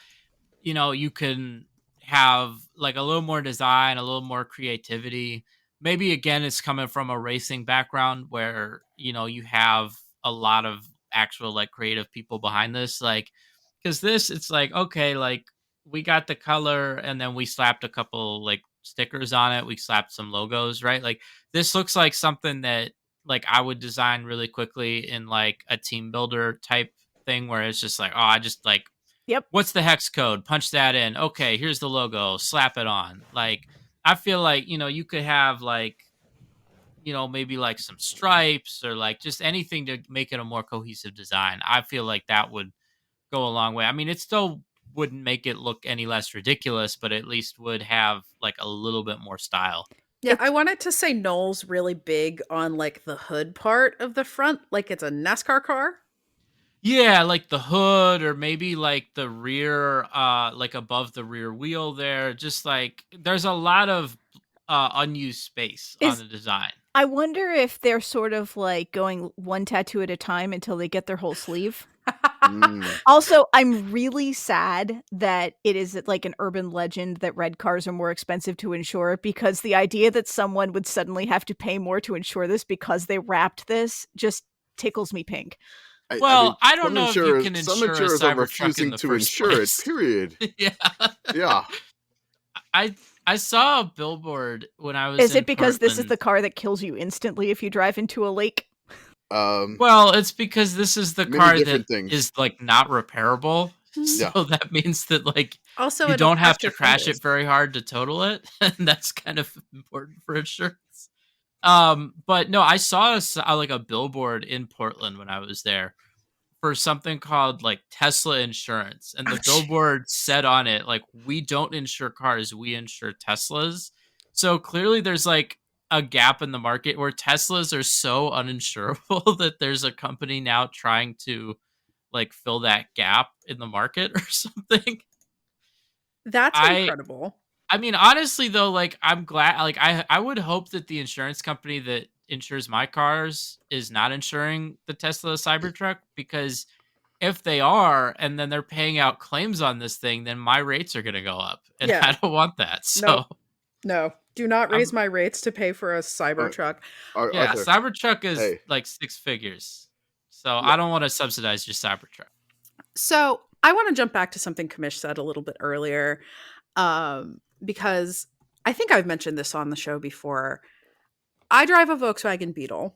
you can have like a little more design, a little more creativity. Maybe again, it's coming from a racing background where you have a lot of actual like creative people behind this. Like, because this, it's like, okay, like we got the color and then we slapped a couple like stickers on it. We slapped some logos, right? Like, this looks like something that like I would design really quickly in like a team builder type thing where it's just like, oh, I just like, yep, what's the hex code? Punch that in. Okay, here's the logo. Slap it on. Like, I feel like, you could have like, maybe like some stripes or like just anything to make it a more cohesive design. I feel like that would go a long way. I mean, it still wouldn't make it look any less ridiculous, but at least would have like a little bit more style. Yeah, I wanted to say Knowles really big on like the hood part of the front, like it's a NASCAR car. Yeah, like the hood or maybe like the rear, like above the rear wheel there. Just like there's a lot of unused space on the design. I wonder if they're sort of like going one tattoo at a time until they get their whole sleeve. Also, I'm really sad that it is like an urban legend that red cars are more expensive to insure, because the idea that someone would suddenly have to pay more to insure this because they wrapped this just tickles me pink. I don't know if you can insure some insurers a are refusing to insure it. Period. Yeah. I saw a billboard when I was. Is it because Portland. This is the car that kills you instantly if you drive into a lake? Well, it's because this is the car that is like not repairable. So Yeah. that means that like Also, you it'll don't have crush to your crash fingers. it very hard to total it, and that's kind of important for insurance. But no, I saw like a billboard in Portland when I was there for something called like Tesla insurance, and the Ouch. billboard said on it like, "We don't insure cars, we insure Teslas." So clearly, there's like a gap in the market where Teslas are so uninsurable that there's a company now trying to like fill that gap in the market or something. That's I incredible. I mean, honestly though, like I'm glad like I would hope that the insurance company that insures my cars is not insuring the Tesla Cybertruck, because if they are and then they're paying out claims on this thing, then my rates are going to go up and Yeah. I don't want that. Nope. So, No. Do not raise I'm my rates to pay for a Cybertruck. yeah, Arthur, Cybertruck is hey, like six figures. So, le- I don't want to subsidize your Cybertruck. So I want to jump back to something Kamish said a little bit earlier, because I think I've mentioned this on the show before. I drive a Volkswagen Beetle,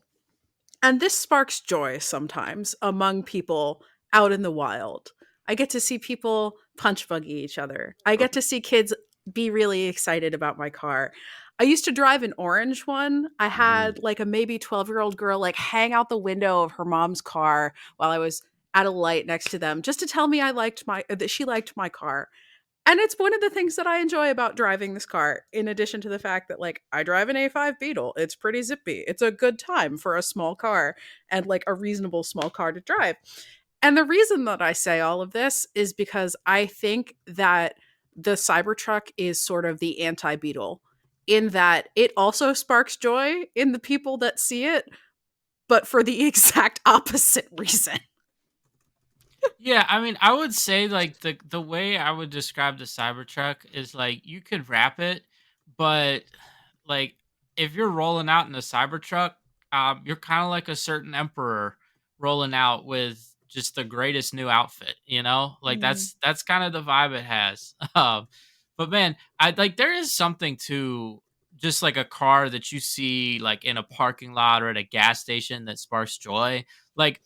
and this sparks joy sometimes among people out in the wild. I get to see people punch buggy each other. I get to see kids be really excited about my car. I used to drive an orange one. I had like a maybe 12-year-old girl like hang out the window of her mom's car while I was at a light next to them just to tell me that she liked my car. And it's one of the things that I enjoy about driving this car, in addition to the fact that, like, I drive an A5 Beetle. It's pretty zippy. It's a good time for a small car and, like, a reasonable small car to drive. And the reason that I say all of this is because I think that the Cybertruck is sort of the anti Beetle, in that it also sparks joy in the people that see it, but for the exact opposite reason. Yeah, I mean, I would say like the way I would describe the Cybertruck is like you could wrap it, but like if you're rolling out in a Cybertruck, you're kind of like a certain emperor rolling out with just the greatest new outfit, you know? Like that's kind of the vibe it has. But man, I like there is something to just like a car that you see like in a parking lot or at a gas station that sparks joy. Like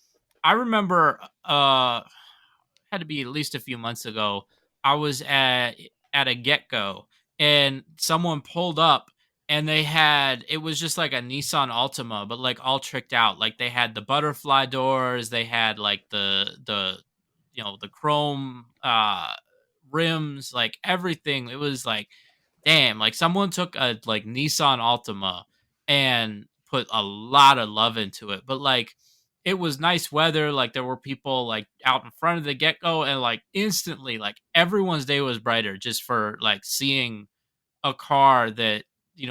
I remember had to be at least a few months ago. I was at a get go and someone pulled up and they had it was just like a Nissan Altima, but like all tricked out. Like they had the butterfly doors, they had like the the chrome rims, like everything. It was like damn, like someone took a like Nissan Altima and put a lot of love into it. But like it was nice weather, like there were people like out in front of the get-go and like instantly like everyone's day was brighter just for like seeing a car that,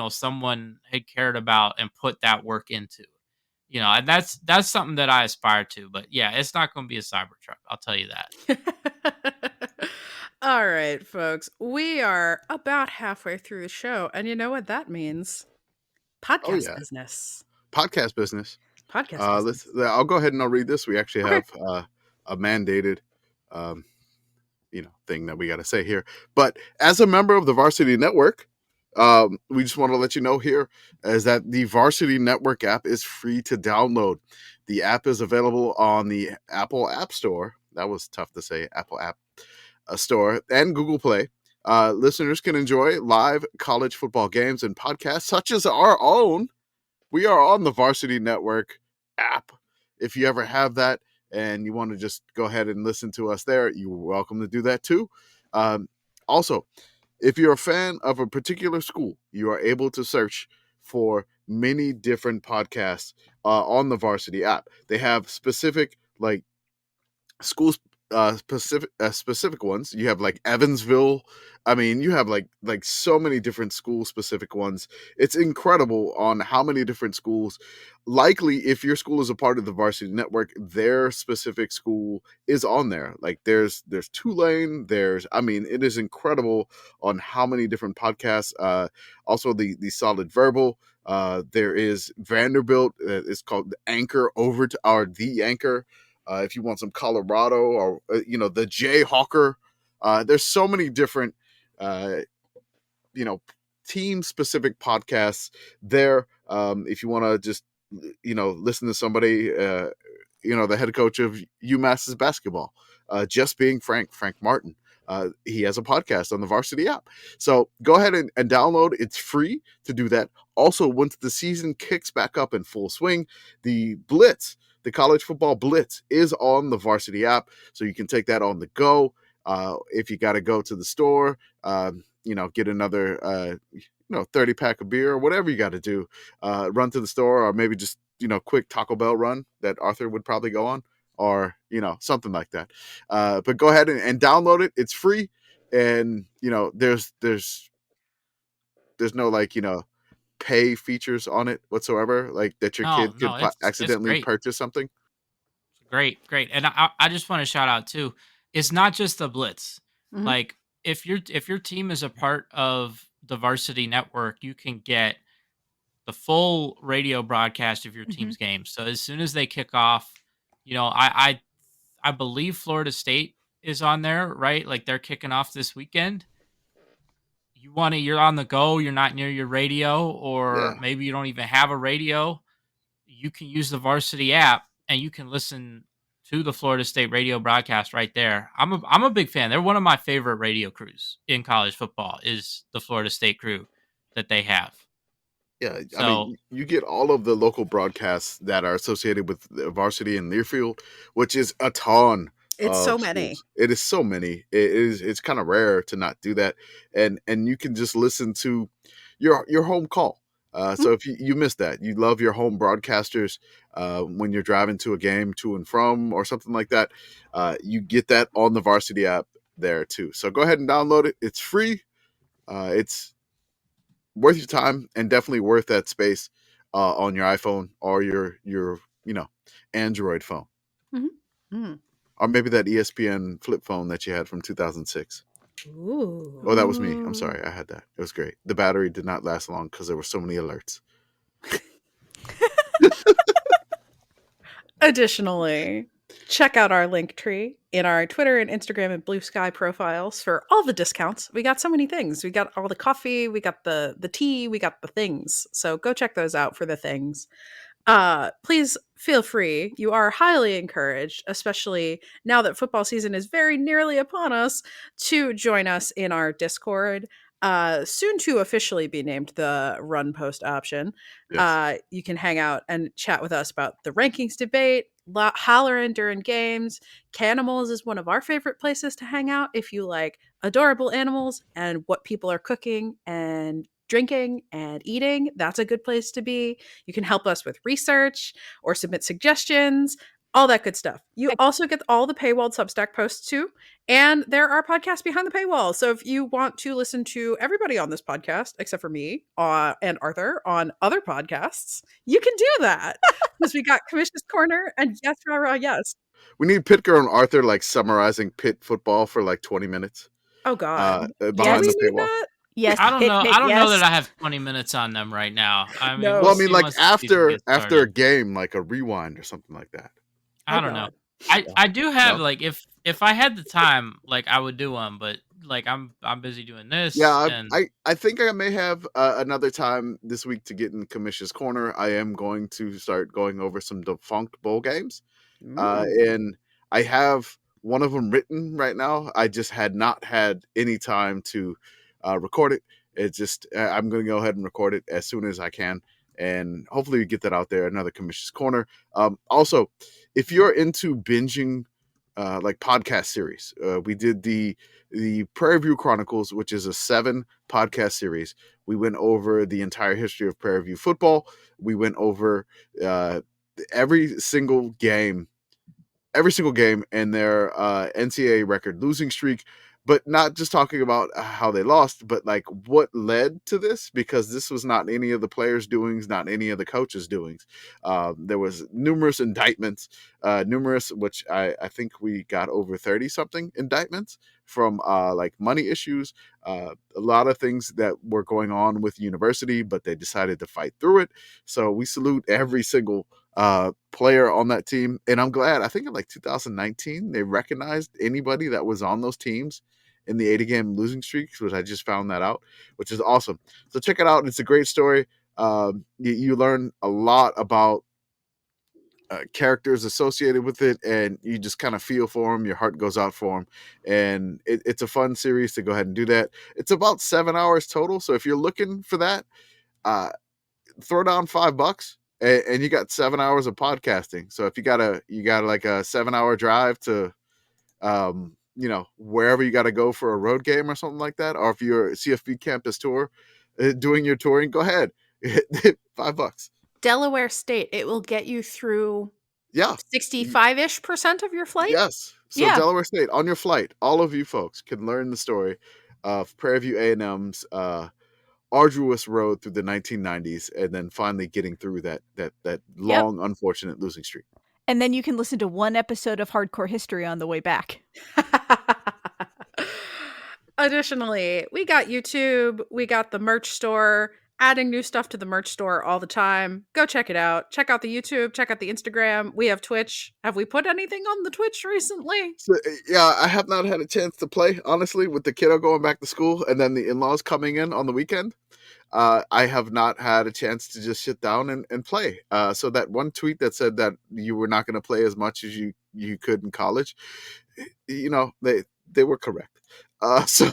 someone had cared about and put that work into. And that's something that I aspire to, but yeah, it's not going to be a Cybertruck, I'll tell you that. All right, folks. We are about halfway through the show, and you know what that means? oh Podcast yeah, business. podcast business. Podcast business. I'll go ahead and I'll read this. We actually Okay. have a mandated, thing that we got to say here. But as a member of the Varsity Network, we just want to let you know here is that the Varsity Network app is free to download. The app is available on the Apple App Store. That was tough to say. Apple App Store and Google Play. Listeners can enjoy live college football games and podcasts such as our own. We are on the Varsity Network app. If you ever have that and you want to just go ahead and listen to us there, you're welcome to do that too. Also, if you're a fan of a particular school, you are able to search for many different podcasts on the Varsity app. They have specific like schools specific ones. You have like Evansville. I mean, you have like so many different school specific ones. It's incredible on how many different schools. Likely, if your school is a part of the Varsity Network, their specific school is on there. Like there's Tulane. It is incredible on how many different podcasts. Also the Solid Verbal. There is Vanderbilt. It's called the Anchor the Anchor. If you want some Colorado or, the Jayhawker, there's so many different, team specific podcasts there. If you want to just, listen to somebody the head coach of UMass's basketball, Just Being Frank Martin. He has a podcast on the Varsity app. So go ahead and download. It's free to do that. Also, once the season kicks back up in full swing, the Blitz, the college football Blitz, is on the Varsity app. So you can take that on the go. If you got to go to the store, get another, 30 pack of beer or whatever you got to do, run to the store, or maybe just, quick Taco Bell run that Arthur would probably go on, or, something like that. But go ahead and download it. It's free. And, there's no pay features on it whatsoever, like that your kid could it's accidentally great. purchase something. Great. And I just want to shout out too. It's not just the Blitz. Mhm. Like if your team is a part of the Varsity Network, you can get the full radio broadcast of your team's games. So as soon as they kick off, I believe Florida State is on there, right? Like they're kicking off this weekend. You're on the go, you're not near your radio, or maybe you don't even have a radio. You can use the Varsity app and you can listen to the Florida State radio broadcast right there. I'm a big fan. They're one of my favorite radio crews in college football, is the Florida State crew that they have. Yeah, So, I mean, you get all of the local broadcasts that are associated with the Varsity and Learfield, which is a ton. It's of so many. schools. It is so many. It's kind of rare to not do that, and you can just listen to your home call. So if you miss that, you love your home broadcasters when you're driving to a game, to and from, or something like that, you get that on the Varsity app there too. So go ahead and download it. It's free. It's worth your time, and definitely worth that space on your iPhone or your Android phone, or maybe that ESPN flip phone that you had from 2006. Ooh. Oh, that was me. I'm sorry. I had that. It was great. The battery did not last long because there were so many alerts. Additionally, check out our link tree in our Twitter and Instagram and Blue Sky profiles for all the discounts. We got so many things. We got all the coffee, we got the tea, we got the things. So go check those out for the things. Please feel free. You are highly encouraged, especially now that football season is very nearly upon us, to join us in our Discord. Soon to officially be named the Run Post option. Yes. You can hang out and chat with us about the rankings debate, hollering during games. Canimals is one of our favorite places to hang out if you like adorable animals and what people are cooking and drinking and eating. That's a good place to be. You can help us with research or submit suggestions, all that good stuff. You also get all the paywalled Substack posts too. And there are podcasts behind the paywall. So if you want to listen to everybody on this podcast, except for me and Arthur on other podcasts, you can do that. Because we got Commissioner's Corner and Yes, Rah, Rah, Yes. We need Pitker and Arthur summarizing Pitt football for 20 minutes. Oh, God. Behind the paywall. That? Yes, I don't know. I don't know yes. that I have 20 minutes on them right now. I mean, No. Well, I see mean, once the season after gets a started. game, a rewind or something like that. I don't know. I do have if I had the time, I would do one, but I'm busy doing this. Yeah, and I think I may have another time this week to get in Commissioner's Corner. I am going to start going over some defunct bowl games, and I have one of them written right now. I just had not had any time to record it. It's just I'm going to go ahead and record it as soon as I can, and hopefully we get that out there. Another Commissioner's Corner. Also, if you're into binging podcast series, we did the Prairie View Chronicles, which is a 7 podcast series. We went over the entire history of Prairie View football. We went over every single game and their NCAA record losing streak, but not just talking about how they lost, but what led to this, because this was not any of the players' doings, not any of the coaches' doings. There was numerous indictments, which I think we got over 30 something indictments from money issues, a lot of things that were going on with the university, but they decided to fight through it. So we salute every single player on that team, and I'm glad. I think in 2019 they recognized anybody that was on those teams in the 80 game losing streaks, which I just found that out, which is awesome. So check it out. It's a great story. You learn a lot about characters associated with it, and you just kind of feel for them. Your heart goes out for them, and it's a fun series to go ahead and do that. It's about 7 hours total, so if you're looking for that, throw down $5 and you got 7 hours of podcasting. So if you got like a 7-hour drive to wherever you got to go for a road game or something like that, or if you're a CFB campus tour doing your touring, go ahead. $5. Delaware State, it will get you through Yeah. 65-ish% of your flight. Yes. So Yeah. Delaware State, on your flight, all of you folks can learn the story of Prairie View A&M's arduous road through the 1990s, and then finally getting through that long, unfortunate losing streak. And then you can listen to one episode of Hardcore History on the way back. Additionally, we got YouTube, we got the merch store, adding new stuff to the merch store all the time. Go check it out. Check out the YouTube, check out the Instagram. We have Twitch. Have we put anything on the Twitch recently? So, yeah, I have not had a chance to play, honestly, with the kiddo going back to school and then the in-laws coming in on the weekend. I have not had a chance to just sit down and play. So that one tweet that said that you were not going to play as much as you could in college, they were correct. So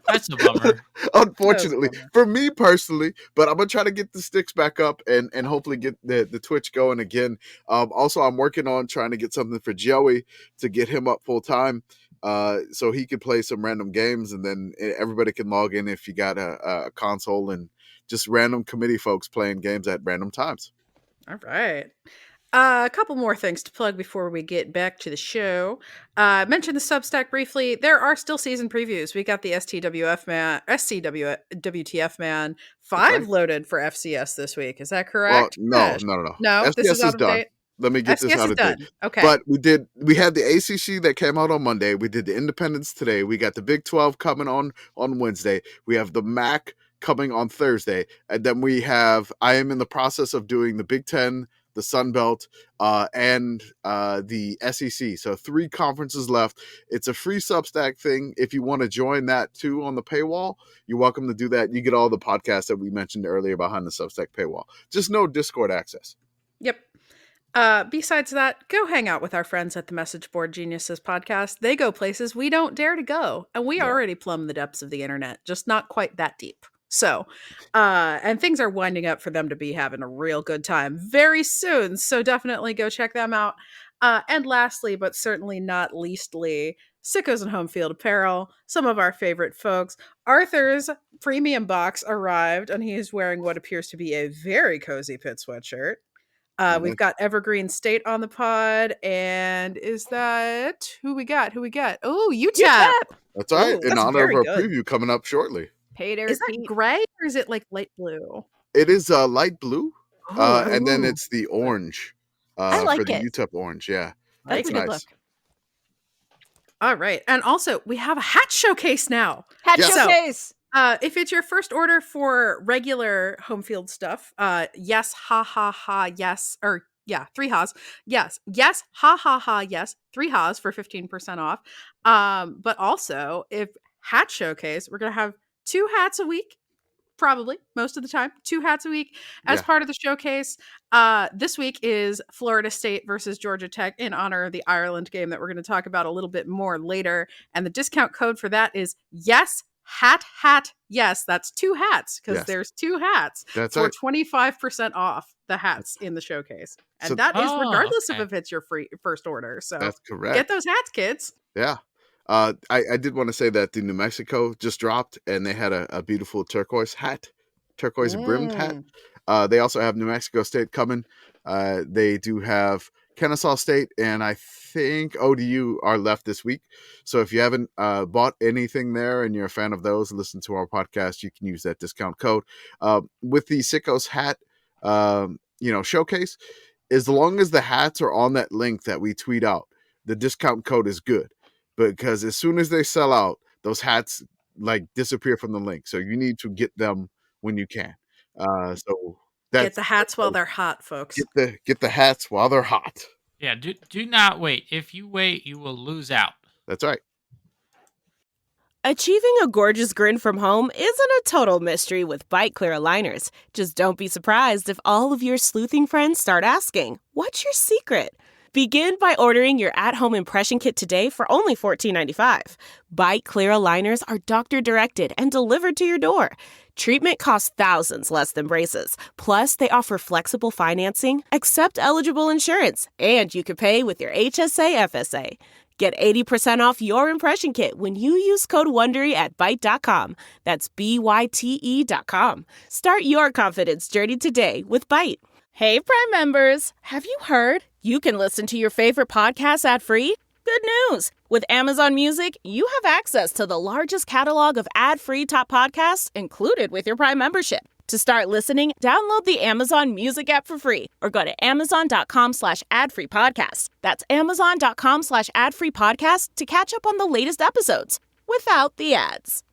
That's a bummer. Unfortunately, That was a bummer. for me personally, but I'm gonna try to get the sticks back up and hopefully get the Twitch going again. Also, I'm working on trying to get something for Joey to get him up full time, so he could play some random games, and then everybody can log in if you got a console, and just random committee folks playing games at random times. All right. A couple more things to plug before we get back to the show. Mention the Substack briefly. There are still season previews. We got the SCWTF Man 5 loaded for FCS this week. Is that correct? Well, Mesh? no. No, FCS this is out is of done. date. Let me get this FCS out is of done. date. Okay. But we had the ACC that came out on Monday. We did the Independence today. We got the Big 12 coming on Wednesday. We have the MAC coming on Thursday. And then I am in the process of doing the Big 10, the Sun Belt, and the SEC. So 3 conferences left. It's a free Substack thing. If you want to join that too on the paywall, you're welcome to do that. You get all the podcasts that we mentioned earlier behind the Substack paywall. Just no Discord access. Yep. Besides that, go hang out with our friends at the Message Board Geniuses podcast. They go places we don't dare to go, and we already plumb the depths of the internet, just not quite that deep. So, and things are winding up for them to be having a real good time very soon. So definitely go check them out. And lastly, but certainly not leastly, Sickos and Home Field Apparel, some of our favorite folks. Arthur's premium box arrived, and he is wearing what appears to be a very cozy pit sweatshirt. We've got Evergreen State on the pod, and is that who we got? Oh, UTEP. That's right. In that's honor of very our good. preview coming up shortly. Is that gray or is it like light blue? It is light blue, and then Ooh. it's the orange I like for the it. UTEP orange. Yeah, That's a good look. All right. And also, we have a hat showcase now. Hat Yes. showcase. If it's your first order for regular home field stuff, yes, ha ha ha, yes, or yeah, 3 ha's. Yes, ha ha ha, yes, 3 ha's for 15% off. But also, if hat showcase, we're gonna have 2 hats a week. Probably most of the time, 2 hats a week as part of the showcase. This week is Florida State versus Georgia Tech in honor of the Ireland game that we're going to talk about a little bit more later. And the discount code for that is yes, hat. Yes, that's 2 hats because there's 2 hats for 25% off the hats in the showcase. And that is regardless of if it's your first order. So that's correct. Get those hats, kids. Yeah. I did want to say that the New Mexico just dropped, and they had a beautiful turquoise brimmed hat. They also have New Mexico State coming. They do have Kennesaw State, and I think ODU are left this week. So if you haven't bought anything there and you're a fan of those, listen to our podcast, you can use that discount code. With the Sickos hat, showcase, as long as the hats are on that link that we tweet out, the discount code is good. Because as soon as they sell out, those hats disappear from the link. So you need to get them when you can. Get the hats while they're hot, folks. Get the hats while they're hot. Yeah, do not wait. If you wait, you will lose out. That's right. Achieving a gorgeous grin from home isn't a total mystery with Bite Clear aligners. Just don't be surprised if all of your sleuthing friends start asking, "What's your secret?" Begin by ordering your at-home impression kit today for only $14.95. Bite Clear aligners are doctor-directed and delivered to your door. Treatment costs thousands less than braces. Plus, they offer flexible financing, accept eligible insurance, and you can pay with your HSA FSA. Get 80% off your impression kit when you use code WONDERY at Byte.com. That's BYTE.com. Start your confidence journey today with Byte. Hey, Prime members, have you heard? You can listen to your favorite podcasts ad-free? Good news! With Amazon Music, you have access to the largest catalog of ad-free top podcasts included with your Prime membership. To start listening, download the Amazon Music app for free or go to amazon.com/ad-free podcast. That's amazon.com/ad-free podcast to catch up on the latest episodes without the ads.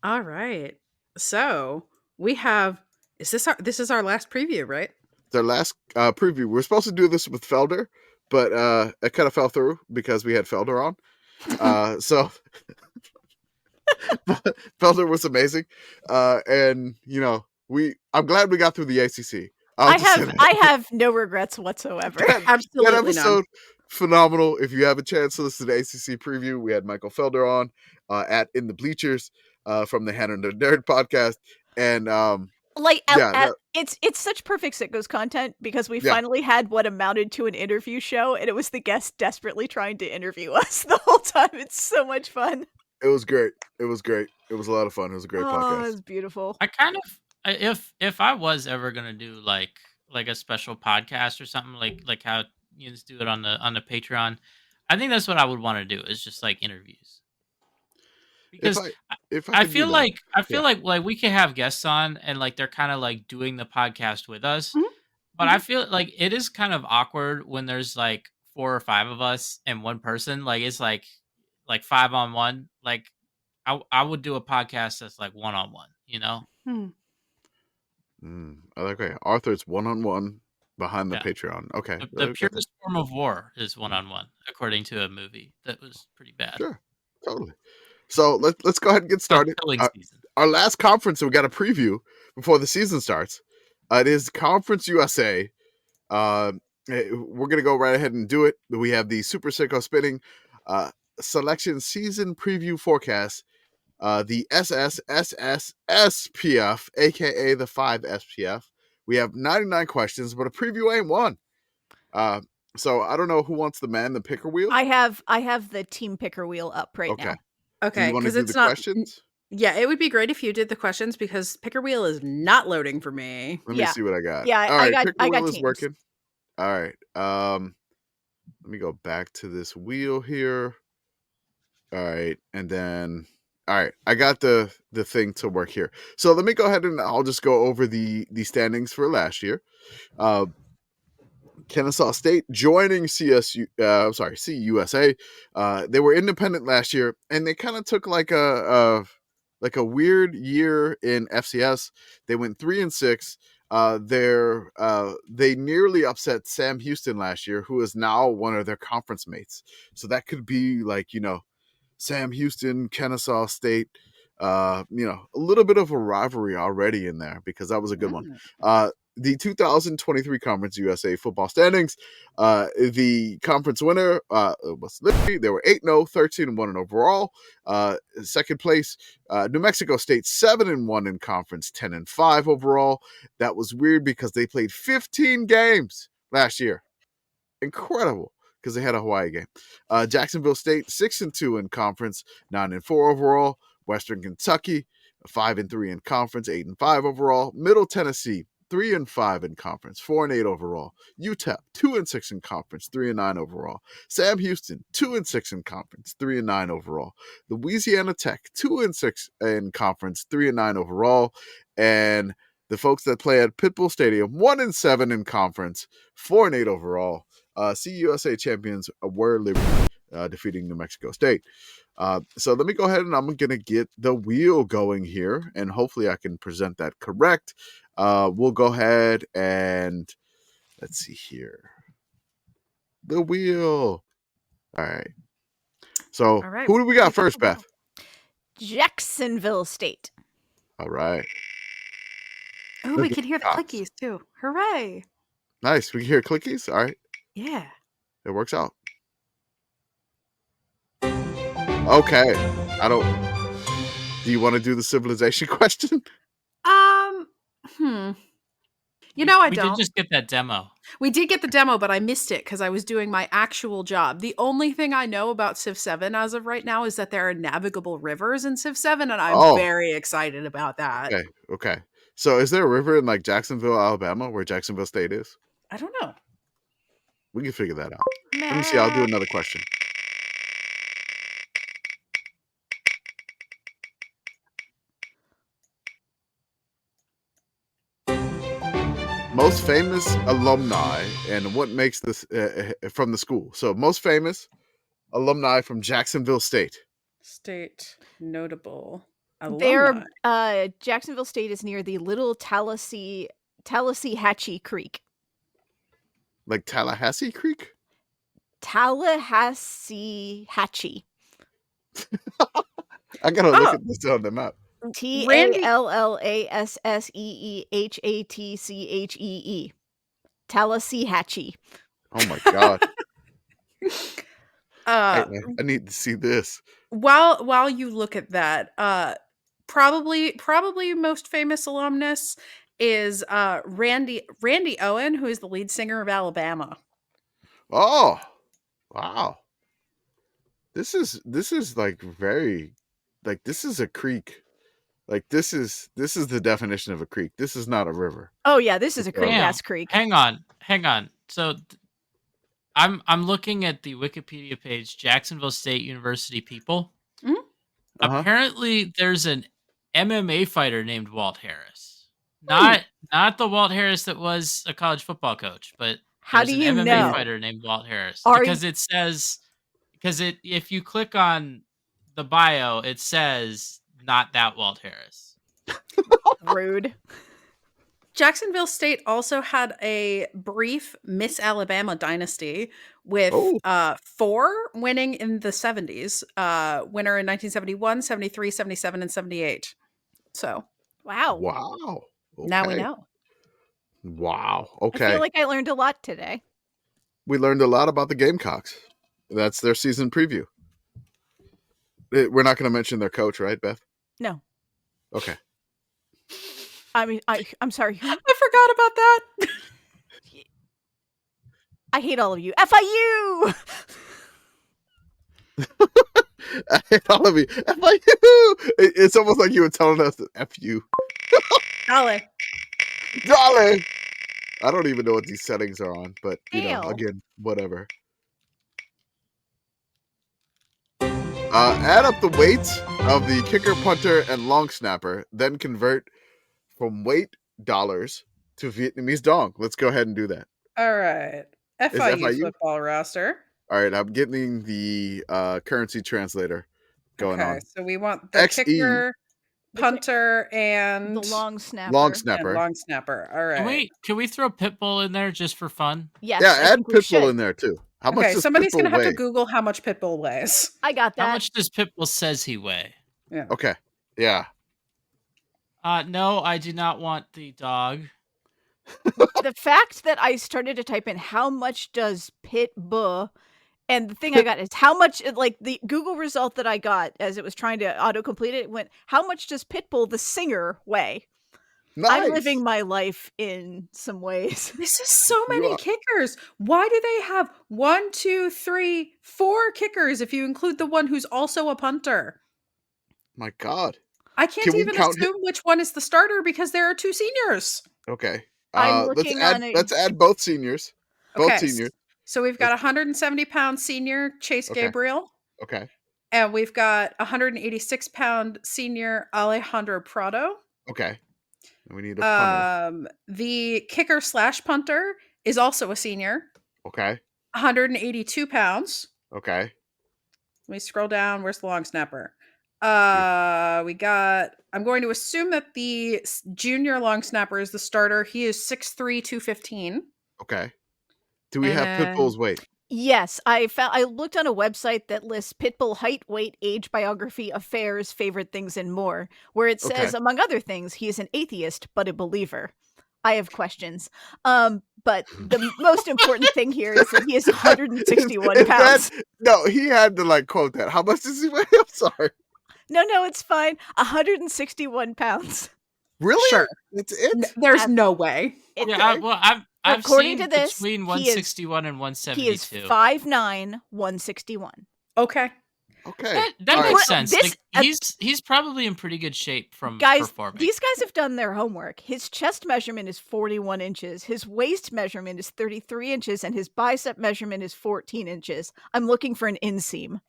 All right. So we have, this is our last preview, right? Their last preview. We're supposed to do this with Felder, but it kind of fell through because we had Felder on. So Felder was amazing, and I'm glad we got through the ACC. I have no regrets whatsoever. Absolutely that episode, none. phenomenal. If you have a chance to listen to the ACC preview, we had Michael Felder on at In the Bleachers from the Hannah the Nerd podcast, and it's such perfect Sickos content because we finally had what amounted to an interview show, and it was the guest desperately trying to interview us the whole time. It's so much fun. It was great. It was a lot of fun. It was a great podcast. Oh, it was beautiful. I kind of, if I was ever gonna do like a special podcast or something like how you just do it on the Patreon, I think that's what I would want to do is just like interviews. Because I feel like we can have guests on and like they're kind of like doing the podcast with us, but I feel like it is kind of awkward when there's like 4 or 5 of us and one person. Like it's like 5-on-1. Like I would do a podcast that's like 1-on-1. You know. Okay, Arthur's 1-on-1 behind the Patreon. Okay, the purest form of war is 1-on-1, according to a movie that was pretty bad. Sure, totally. So let's go ahead and get started. Our last conference, we got a preview before the season starts. It is Conference USA. We're gonna go right ahead and do it. We have the Super Sicko Spinning Selection Season Preview Forecast. The SSSSPF, aka the 5 SPF. We have 99 questions, but a preview ain't one. So I don't know who wants the man, the picker wheel. I have the team picker wheel up right now. Okay, because it's not questions. Yeah, it would be great if you did the questions because picker wheel is not loading for me. Let me see what I got. Yeah, all right, I picker got wheel is teams. working. All right. Let me go back to this wheel here. All right, and then I got the thing to work here. So let me go ahead and I'll just go over the standings for last year. Kennesaw State joining CUSA. They were independent last year, and they kind of took like a weird year in FCS. They went 3-6. They nearly upset Sam Houston last year, who is now one of their conference mates. So that could be like Sam Houston, Kennesaw State. A little bit of a rivalry already in there because that was a good one. The 2023 Conference USA football standings, the conference winner was Liberty. They were 8-0, 13-1 in overall. Second place, New Mexico State, 7-1 in conference, 10-5 overall. That was weird because they played 15 games last year. Incredible. Because they had a Hawaii game. Jacksonville State, 6-2 in conference, 9-4 overall. Western Kentucky, 5-3 in conference, 8-5 overall. Middle Tennessee, 3-5 in conference, 4-8 overall. UTEP, 2-6 in conference, 3-9 overall. Sam Houston, 2-6 in conference, 3-9 overall. Louisiana Tech, 2-6 in conference, 3-9 overall. And the folks that play at Pitbull Stadium, 1-7 in conference, 4-8 overall. CUSA champions were Liberty, defeating New Mexico State. So let me go ahead and I'm going to get the wheel going here, and hopefully I can present that correct. We'll go ahead and let's see here. The wheel. All right. So who do we got first, Beth? Jacksonville State. All right. Oh, we can hear the clickies too. Hooray. Nice. We can hear clickies. All right. Yeah. It works out. Okay. Do you want to do the civilization question? You know, I we don't. did just get that demo. We did get the demo, but I missed it because I was doing my actual job. The only thing I know about Civ 7 as of right now is that there are navigable rivers in Civ 7, and I'm very excited about that. Okay. So is there a river in like Jacksonville, Alabama, where Jacksonville State is? I don't know. We can figure that out. Let me see. I'll do another question. Most famous alumni and what makes this from the school. So most famous alumni from Jacksonville State. State notable alumni. Jacksonville State is near the Little Tallahassee Creek. Like Tallahassee Creek? Tallahassee. I gotta look at this on the map. Tallassee. Tallahassee. Oh my god. I need to see this. While you look at that, probably most famous alumnus is Randy Owen, who is the lead singer of Alabama. Oh, wow. This is like very, like this is a creek. Like this is the definition of a creek. This is not a river. Oh yeah, this is a creek. Creek. Hang on. So I'm looking at the Wikipedia page, Jacksonville State University people. Mm-hmm. Apparently, there's an MMA fighter named Walt Harris. Not the Walt Harris that was a college football coach, but how do you an MMA know? fighter named Walt Harris? If you click on the bio, it says not that Walt Harris. Rude. Jacksonville State also had a brief Miss Alabama dynasty with 4 winning in the 70s. Winner in 1971, 73, 77, and 78. So, wow. Okay. Now we know. Wow. Okay. I feel like I learned a lot today. We learned a lot about the Gamecocks. That's their season preview. We're not going to mention their coach, right, Beth? No. Okay. I mean, I'm sorry. I forgot about that. I hate all of you. FIU! I hate all of you. FIU! It's almost like you were telling us to F you. Dolly. I don't even know what these settings are on, but, again, whatever. Add up the weights of the kicker, punter, and long snapper, then convert from weight dollars to Vietnamese dong. Let's go ahead and do that. All right. FIU football roster. All right, I'm getting the currency translator going on. So we want the kicker, punter, and the long snapper. Long snapper. All right. Can we throw Pitbull in there just for fun? Yes, yeah, add Pitbull in there too. How much does somebody's Pitbull gonna have weigh? to Google how much Pitbull weighs. I got that. How much does Pitbull says he weigh? Yeah. Okay. Yeah. No, I do not want the dog. The fact that I started to type in how much does Pitbull, and the thing I got is how much, like the Google result that I got as it was trying to autocomplete it went, how much does Pitbull the singer weigh? Nice. I'm living my life in some ways. This is so many kickers. Why do they have 1, 2, 3, 4 kickers if you include the one who's also a punter? My God. I can't even assume which one is the starter because there are 2 seniors. Okay. I'm let's add both seniors. Both seniors. So we've got 170-pound senior Chase Gabriel. Okay. And we've got 186-pound senior Alejandro Prado. Okay. And we need a punter. The kicker / punter is also a senior. Okay. 182 pounds. Okay. Let me scroll down. Where's the long snapper? I'm going to assume that the junior long snapper is the starter. He is 6'3", 215. Okay. Do we have Pitbull's weight? Yes, I looked on a website that lists Pitbull height, weight, age, biography, affairs, favorite things, and more, where it says, Okay. among other things, he is an atheist but a believer. I have questions. But the most important thing here is that he is 161 Is pounds. no, he had to like quote that. How much does he weigh? I'm sorry. No, it's fine. 161 pounds. Really? Sure. That's it? There's no way. I've According seen to this, between he is- 161 and He is 172. 5'9", 161. Okay. Okay. That All makes right. sense. This- Like, he's probably in pretty good shape from Guys, performing. these guys have done their homework. His chest measurement is 41 inches. His waist measurement is 33 inches, and his bicep measurement is 14 inches. I'm looking for an inseam.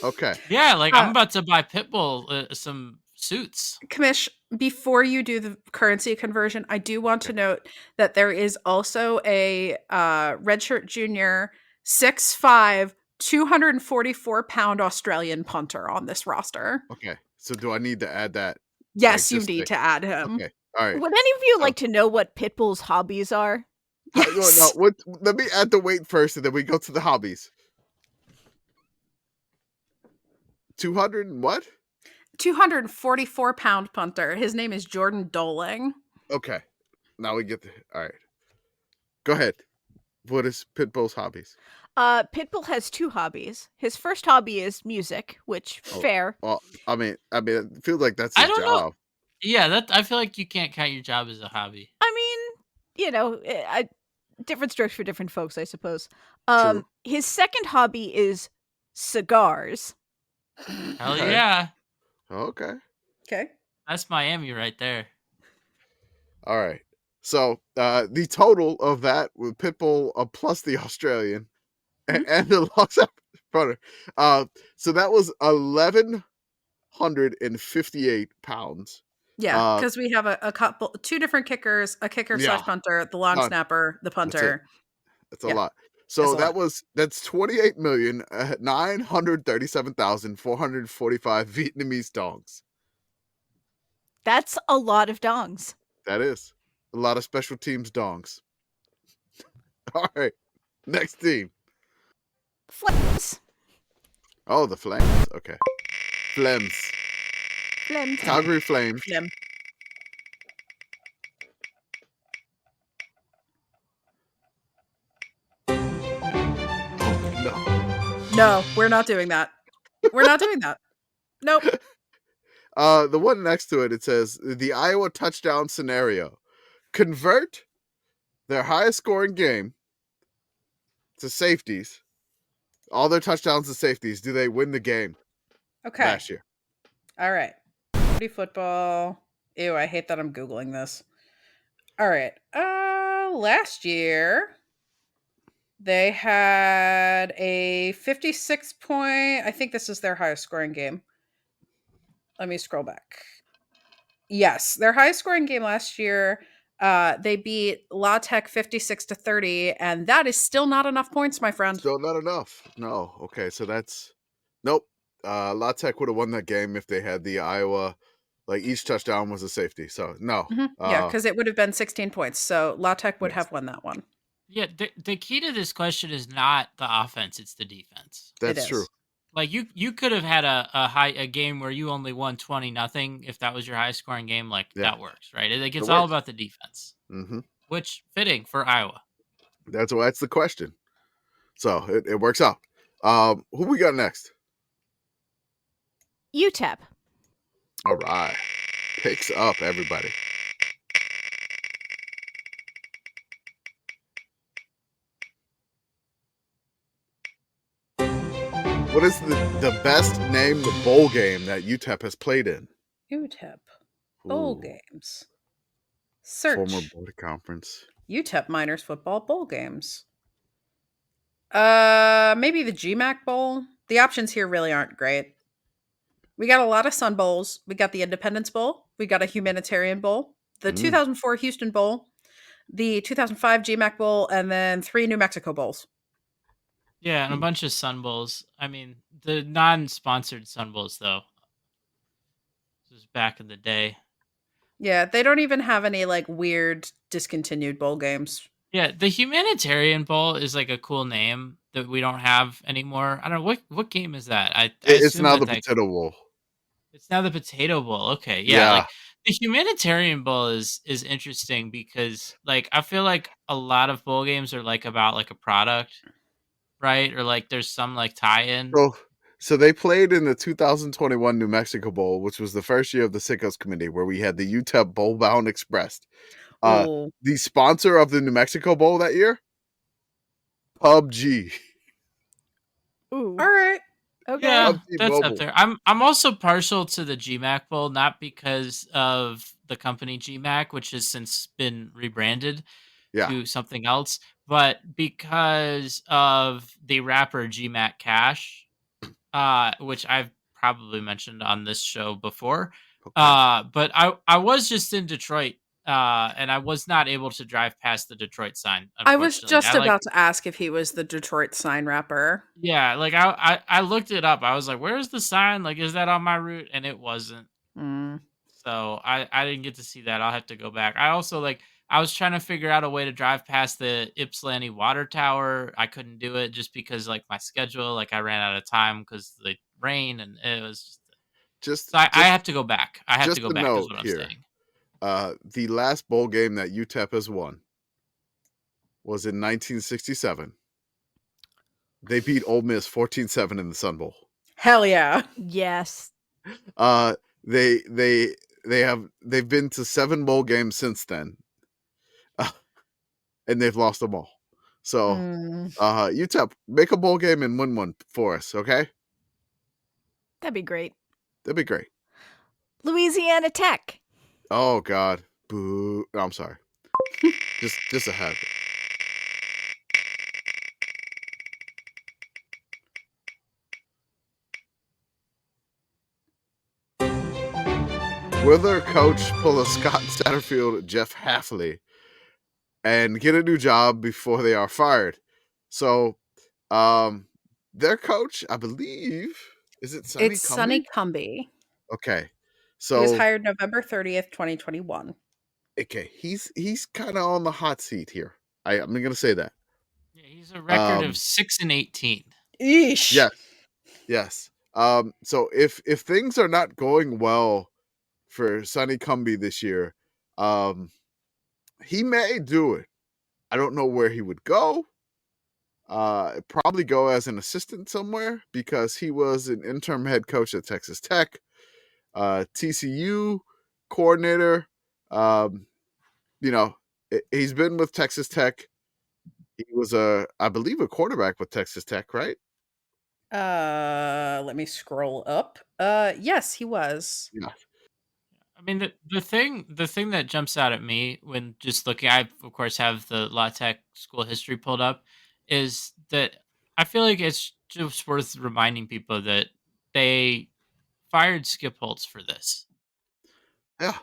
Okay. Yeah, like I'm about to buy Pitbull some suits. Kamish, before you do the currency conversion, I do want to note that there is also a redshirt junior 6'5", 244-pound Australian punter on this roster. Okay. So do I need to add that? Yes, Like, you just need to add him. Okay. All right. Would any of you like to know what Pitbull's hobbies are? Yes. No, let me add the weight first, and then we go to the hobbies. 200 and what? 244-pound punter. His name is Jordan Doling. Okay. Now we get the. All right. Go ahead. What is Pitbull's hobbies? Pitbull has two hobbies. His first hobby is music, which fair. Well, I mean, it feels like that's his I don't job. know. Yeah, I feel like you can't count your job as a hobby. I mean, different strokes for different folks, I suppose. True. His second hobby is cigars. Hell Okay. yeah. Okay. Okay. That's Miami right there. All right. So the total of that with Pitbull plus the Australian and the Los Angeles. So that was 1,158 pounds. Yeah, because we have two different kickers, a kicker Yeah. / punter, the long snapper, the punter. That's a Yeah. lot. So That's a lot. that's 28,937,445 Vietnamese dongs. That's a lot of dongs. That is a lot of special teams dongs. All right, next team. Flames. Oh, the Flames. Okay, Flames. Flames. Calgary Flames. Them. Oh No, we're not doing that. We're not doing that. Nope. no. The one next to it says the Iowa touchdown scenario: convert their highest scoring game to safeties. All their touchdowns to safeties. Do they win the game Okay. last year? All right. Footy football. Ew, I hate that I'm Googling this. All right. Last year, they had a 56 point. I think this is their highest scoring game. Let me scroll back. Yes, their highest scoring game last year. They beat La Tech 56-30, and that is still not enough points, my friend. Still not enough. No. Okay, so that's nope. La Tech would have won that game if they had the Iowa, like each touchdown was a safety. So no. Yeah, because it would have been 16 points. So La Tech would Yes. have won that one. Yeah, the key to this question is not the offense; it's the defense. That's is. true. Like you could have had a game where you only won 20-0 if that was your highest scoring game. Like Yeah. that works, right? Like it's It all works. about the defense, Mm-hmm. which fitting for Iowa. That's the question. So it works out. Who we got next? UTEP. All right, picks up everybody. What is the best named bowl game that UTEP has played in? UTEP bowl Ooh, games. Search Former board conference. UTEP Miners football bowl games. Maybe the GMAC Bowl. The options here really aren't great. We got a lot of Sun Bowls. We got the Independence Bowl. We got a Humanitarian Bowl. The 2004 Houston Bowl. The 2005 GMAC Bowl. And then 3 New Mexico Bowls. Yeah, and a bunch of Sun Bowls. I mean, the non-sponsored Sun Bowls, though. This was back in the day. Yeah, they don't even have any like weird discontinued bowl games. Yeah, the Humanitarian Bowl is like a cool name, that we don't have anymore. I don't know what game is that. I It's assume now the that Potato Bowl. it's now the Potato Bowl. Okay, yeah, Yeah. like the Humanitarian Bowl is interesting because like I feel like a lot of bowl games are like about like a product, right? Or like there's some like tie-in. So they played in the 2021 New Mexico Bowl, which was the first year of the Sickos Committee, where we had the UTEP Bowl Bound Express. Ooh. The sponsor of the New Mexico Bowl that year, PUBG. Ooh. All right. Okay. Yeah, PUBG that's up Mobile. there. I'm also partial to the GMAC Bowl, not because of the company GMAC, which has since been rebranded Yeah. to something else, but because of the rapper GMAC Cash, which I've probably mentioned on this show before. Okay. But I was just in Detroit, and I was not able to drive past the Detroit sign. I was Unfortunately, just about to ask if he was the Detroit sign rapper. yeah, like I looked it up. I was like, "Where's the sign? Like, is that on my route?" And it wasn't. Mm. So I didn't get to see that. I'll have to go back. I also like I was trying to figure out a way to drive past the Ypsilanti water tower. I couldn't do it just because like my schedule, like I ran out of time because the rain and it was Just so I have to go back. I have to just go a back is note what I'm here. saying. The last bowl game that UTEP has won was in 1967. They beat Ole Miss 14-7 in the Sun Bowl. Hell yeah. Yes. They've been to 7 bowl games since then, and they've lost them all. So, UTEP, make a bowl game and win one for us, okay? That'd be great. That'd be great. Louisiana Tech. Oh God, boo! No, I'm sorry. just a habit. Will their coach pull a Scott Satterfield, Jeff Hafley, and get a new job before they are fired? So, their coach, I believe, is it Sonny? It's Sonny Cumbie. Okay, He was so hired November 30th, 2021. okay, he's kind of on the hot seat here. I'm gonna say that. Yeah, he's a record of 6-18. Eesh. Yes. So if things are not going well for Sonny Cumbie this year, he may do it. I don't know where he would go. Probably go as an assistant somewhere because he was an interim head coach at Texas Tech, TCU coordinator. He's been with Texas Tech. He was I believe a quarterback with Texas Tech, right? Let me scroll up. Yes, he was. Yeah. I mean the thing that jumps out at me when just looking, I of course have the La Tech school history pulled up, is that I feel like it's just worth reminding people that they fired Skip Holtz for this. Yeah.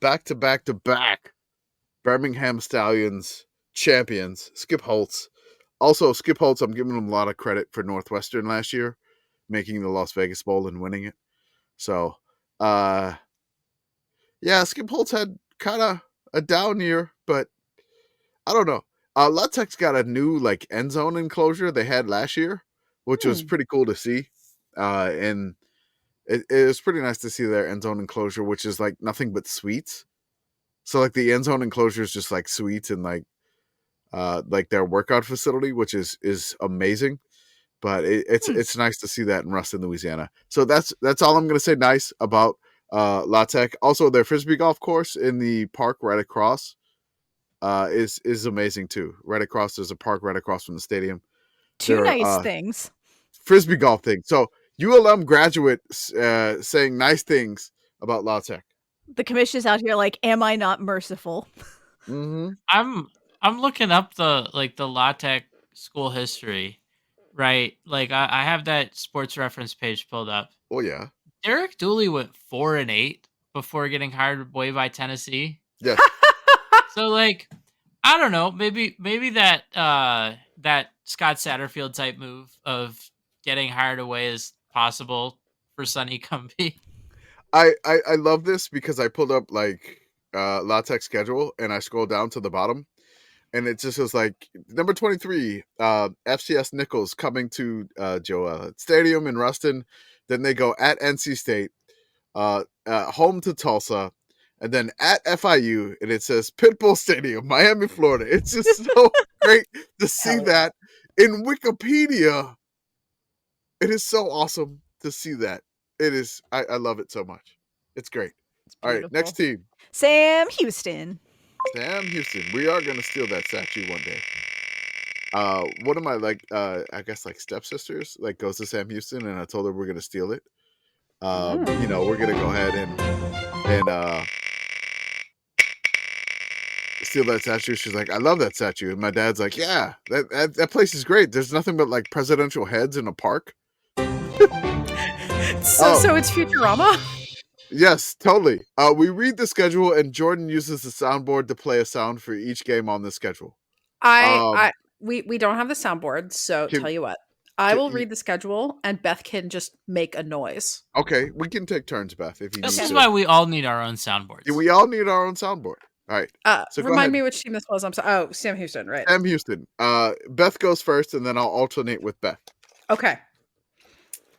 Back to back to back. Birmingham Stallions champions, Skip Holtz. Also, Skip Holtz, I'm giving him a lot of credit for Northwestern last year, making the Las Vegas Bowl and winning it. So, yeah, Skip Holtz had kind of a down year, but I don't know. La Tech's got a new like end zone enclosure they had last year, which was pretty cool to see. And it was pretty nice to see their end zone enclosure, which is like nothing but suites. So like the end zone enclosure is just like suites and like their workout facility, which is amazing. But it's nice to see that in Ruston, Louisiana. So that's all I'm gonna say nice about La Tech. Also, their frisbee golf course in the park right across is amazing too. Right across, there's a park right across from the stadium. Two nice things. Frisbee golf thing. So ULM graduates saying nice things about La Tech. The commission's out here like, am I not merciful? Mm-hmm. I'm looking up the La Tech school history, right? Like I have that sports reference page pulled up. Oh yeah. Derek Dooley went 4-8 before getting hired away by Tennessee. Yes. So like, I don't know, maybe that that Scott Satterfield type move of getting hired away is possible for Sonny Cumbie. I love this because I pulled up like La Tech schedule and I scrolled down to the bottom. And it just was like number 23, FCS Nichols coming to Joe Stadium in Ruston. Then they go at NC State, home to Tulsa, and then at FIU, and it says Pitbull Stadium, Miami, Florida. It's just so great to see that in Wikipedia. It is so awesome to see that. It is. I love it so much. It's great. All right, next team. Sam Houston. Sam Houston. We are going to steal that statue one day. One of my I guess stepsisters goes to Sam Houston, and I told her we're going to steal it. We're going to go ahead and steal that statue. She's like, I love that statue. And my dad's like, yeah, that place is great. There's nothing but presidential heads in a park. So it's Futurama? Yes, totally. We read the schedule, and Jordan uses the soundboard to play a sound for each game on the schedule. We don't have the soundboard, so tell you what. I will read the schedule, and Beth can just make a noise. Okay, we can take turns, Beth, if you need to. This is why we all need our own soundboards. Yeah, we all need our own soundboard. All right. So remind me which team this was. I'm sorry. Oh, Sam Houston, right? Sam Houston. Beth goes first, and then I'll alternate with Beth. Okay.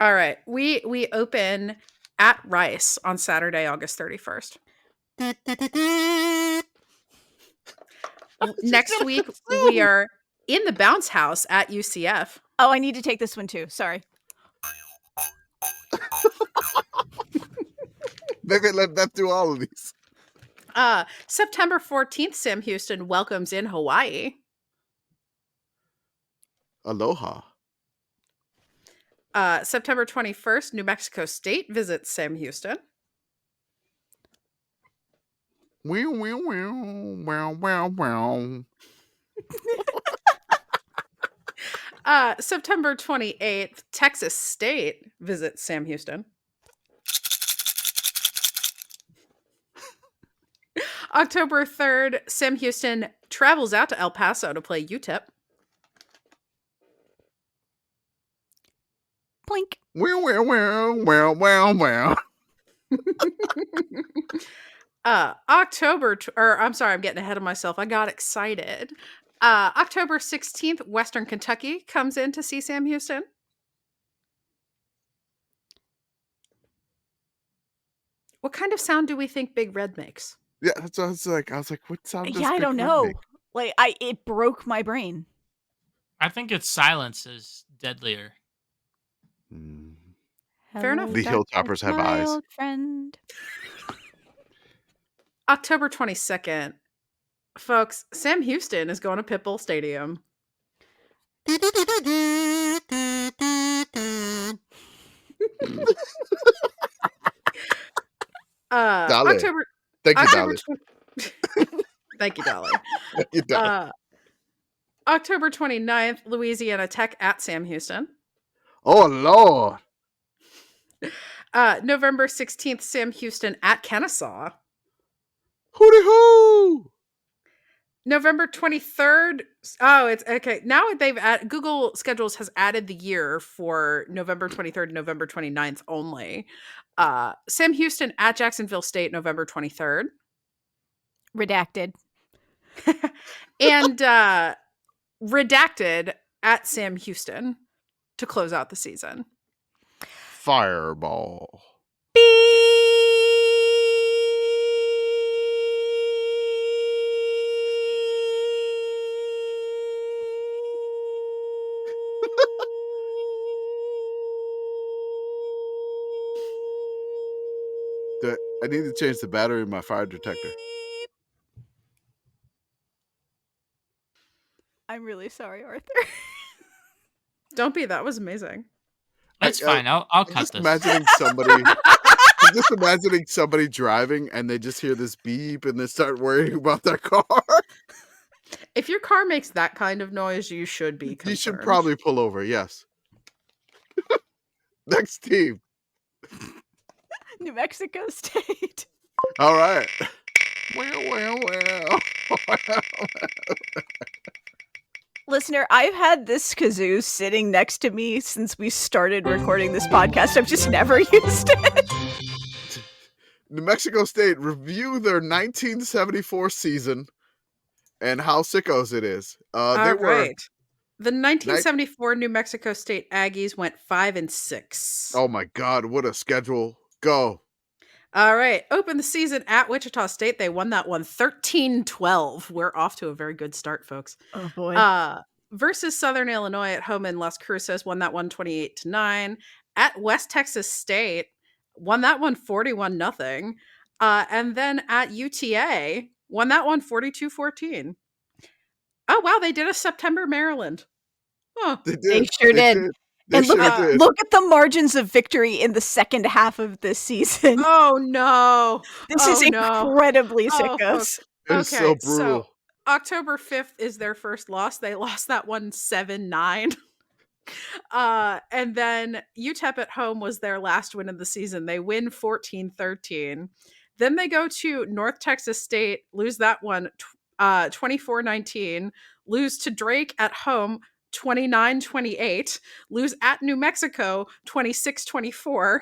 All right. We open at Rice on Saturday, August 31st. Next week, we are in the Bounce House at UCF. Oh, I need to take this one too. Sorry. Maybe let Beth do all of these. September 14th, Sam Houston welcomes in Hawaii. Aloha. September 21st, New Mexico State visits Sam Houston. September 28th, Texas State visits Sam Houston. October 3rd, Sam Houston travels out to El Paso to play UTEP. Blink. I'm getting ahead of myself. I got excited. October 16th, Western Kentucky comes in to see Sam Houston. What kind of sound do we think Big Red makes? Yeah, that's what I was like. I was like, what sound does I Big don't Red know. make? It broke my brain. I think its silence is deadlier. Fair enough. The Hilltoppers have eyes. Old friend. October 22nd. Folks, Sam Houston is going to Pitbull Stadium. Dolly. October. Thank you, October Dolly. Thank you, Dolly. Thank you, Dolly. October 29th, Louisiana Tech at Sam Houston. Oh, Lord. November 16th, Sam Houston at Kennesaw. Hooty hoo! November 23rd. Oh, it's okay. Now Google Schedules has added the year for November 23rd and November 29th only. Sam Houston at Jacksonville State, November 23rd. Redacted. And redacted at Sam Houston to close out the season. Fireball. I need to change the battery in my fire detector. I'm really sorry, Arthur. Don't be. That was amazing. That's fine. I'll cut this. I'm just imagining somebody driving and they just hear this beep and they start worrying about their car. If your car makes that kind of noise, you should be concerned. You should probably pull over, yes. Next team. New Mexico State. All right. Well. Listener, I've had this kazoo sitting next to me since we started recording this podcast. I've just never used it. New Mexico State review their 1974 season and how sickos it is. All They were right. The 1974 New Mexico State Aggies went 5-6. Oh my God, what a schedule. Go. All right. Open the season at Wichita State. They won that one 13-12. We're off to a very good start, folks. Oh boy. Versus Southern Illinois at home in Las Cruces, won that one 28-9. At West Texas State, won that one 41-0. And then at UTA, won that one 42-14. Oh wow, they did a September Maryland. Huh. They sure did. They And look sure did. look at the margins of victory in the second half of this season. Oh no. This is incredibly Oh, sickos. It's so brutal. October 5th is their first loss. They lost that one 7-9. And then UTEP at home was their last win of the season. They win 14-13. Then they go to North Texas State, lose that one 24-19, lose to Drake at home 29-28, lose at New Mexico 26-24.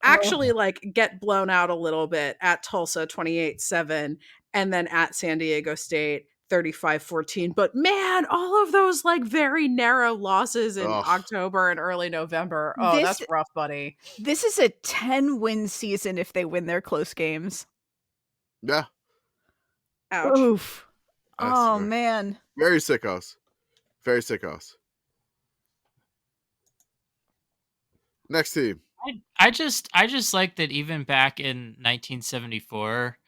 Actually, get blown out a little bit at Tulsa 28-7, and then at San Diego State 35-14. But man, all of those very narrow losses in October and early November. Oh, that's rough, buddy. This is a 10-win season if they win their close games. Yeah. Ouch. Oof. Oh man. Very sickos. Very sickos. Next team. I just like that even back in 1974,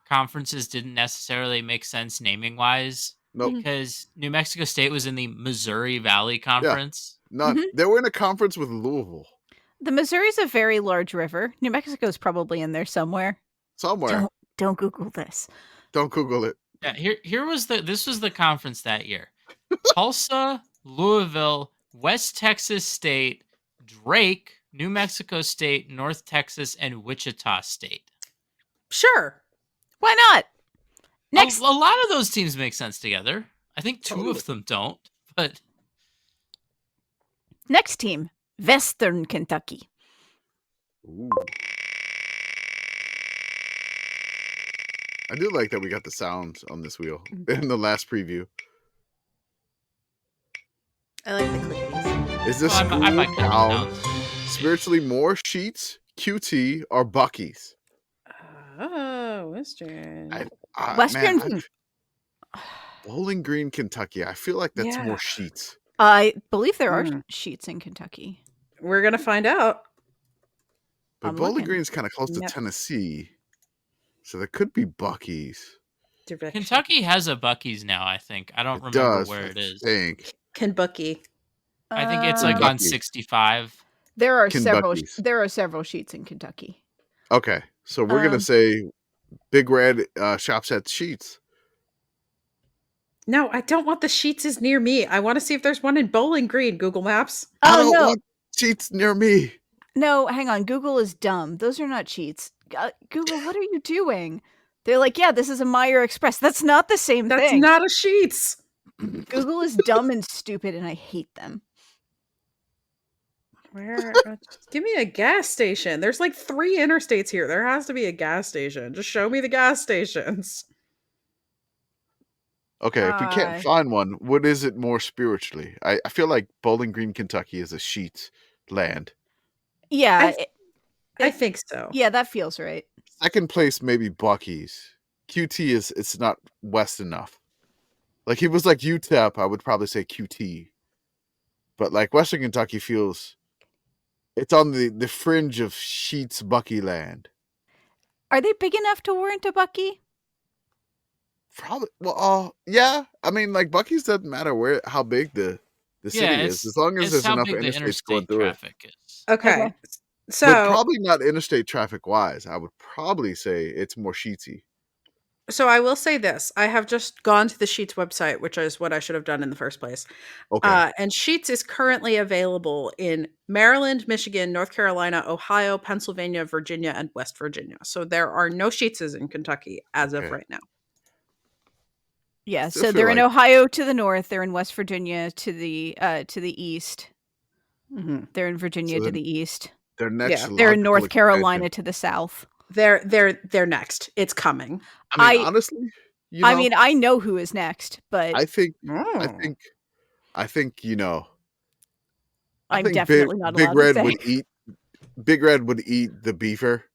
conferences didn't necessarily make sense naming wise. Nope. Because New Mexico State was in the Missouri Valley Conference. Yeah. They were in a conference with Louisville. The Missouri's a very large river. New Mexico's probably in there somewhere. Don't Google this. Don't Google it. Yeah, this was the conference that year. Tulsa, Louisville, West Texas State, Drake, New Mexico State, North Texas, and Wichita State. Sure. Why not? Next. A lot of those teams make sense together. I think two of them don't, but... Next team, Western Kentucky. Ooh. I do like that we got the sounds on this wheel in the last preview. I like the clickies. Is this down spiritually more Sheets, QT, or Bucky's? Oh, Western. Western. Bowling Green, Kentucky. I feel like that's more Sheets. I believe there are Sheets in Kentucky. We're going to find out. But Bowling Green's kind of close to Tennessee. So there could be Bucky's. Kentucky has a Bucky's now, I think. I don't remember where it is. Kenbucky. I think it's on 65. There are several Sheets in Kentucky. Okay. So we're going to say Big Red shops at Sheets. No, I don't want the Sheets is near me. I want to see if there's one in Bowling Green, Google Maps. I don't want Sheets near me. No, hang on. Google is dumb. Those are not Sheets. Google, what are you doing? They're like, yeah, this is a Meyer Express. That's not the same thing. That's not a Sheets. Google is dumb and stupid, and I hate them. Where? Give me a gas station. There's 3 interstates here. There has to be a gas station. Just show me the gas stations. Okay, if we can't find one, what is it more spiritually? I feel like Bowling Green, Kentucky is a Sheets land. Yeah. I think so. Yeah, that feels right. Second place, maybe Bucky's. QT it's not west enough. He was UTEP, I would probably say QT. But Western Kentucky feels it's on the fringe of Sheets Bucky land. Are they big enough to warrant a Bucky? Probably. Well, yeah. I mean, Bucky's doesn't matter how big the city is, as long as there's enough interstates going through it. Okay. So, but probably not interstate traffic wise. I would probably say it's more Sheetsy. So I will say this. I have just gone to the Sheets website, which is what I should have done in the first place. Okay. And Sheets is currently available in Maryland, Michigan, North Carolina, Ohio, Pennsylvania, Virginia, and West Virginia. So there are no Sheetses in Kentucky as of right now. Yeah, so they're in Ohio to the north. They're in West Virginia to the east. Mm-hmm. They're in Virginia to the east. They're next. Yeah. They're in North Carolina to the south. They're next. It's coming. I mean, honestly, You know? I mean, I know who is next, but I think Oh. I think I think I'm think definitely not Big allowed Red to say. would eat Big Red would eat the beaver,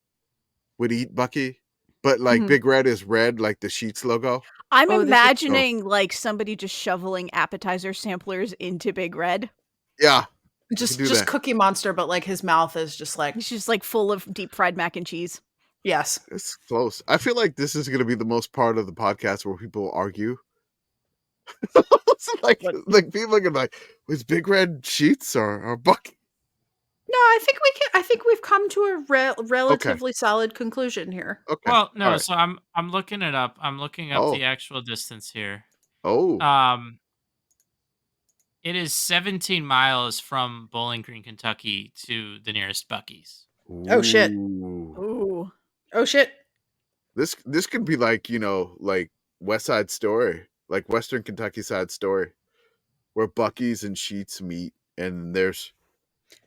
would eat Bucky, but like Mhm. Big Red is red like the Sheets logo. I'm Oh, this is- imagining like somebody just shoveling appetizer samplers into Big Red. Yeah. Just do that. Cookie Monster, but like his mouth is just like It's just like full of deep fried mac and cheese. yes. It's close. I feel like this is going to be the most part of the podcast where people argue. It's like people are gonna be like, was Big Red Sheets or Bucky? No, I think we can. I think we've come to a relatively solid conclusion here. Okay. Well, no. All right. So I'm looking it up. I'm looking up the actual distance here. Oh. It is 17 miles from Bowling Green, Kentucky, to the nearest Buc-ee's. Oh, shit. Ooh. Ooh. Oh shit. This could be like, like West Side Story, like Western Kentucky Side Story, where Bucky's and Sheets meet and there's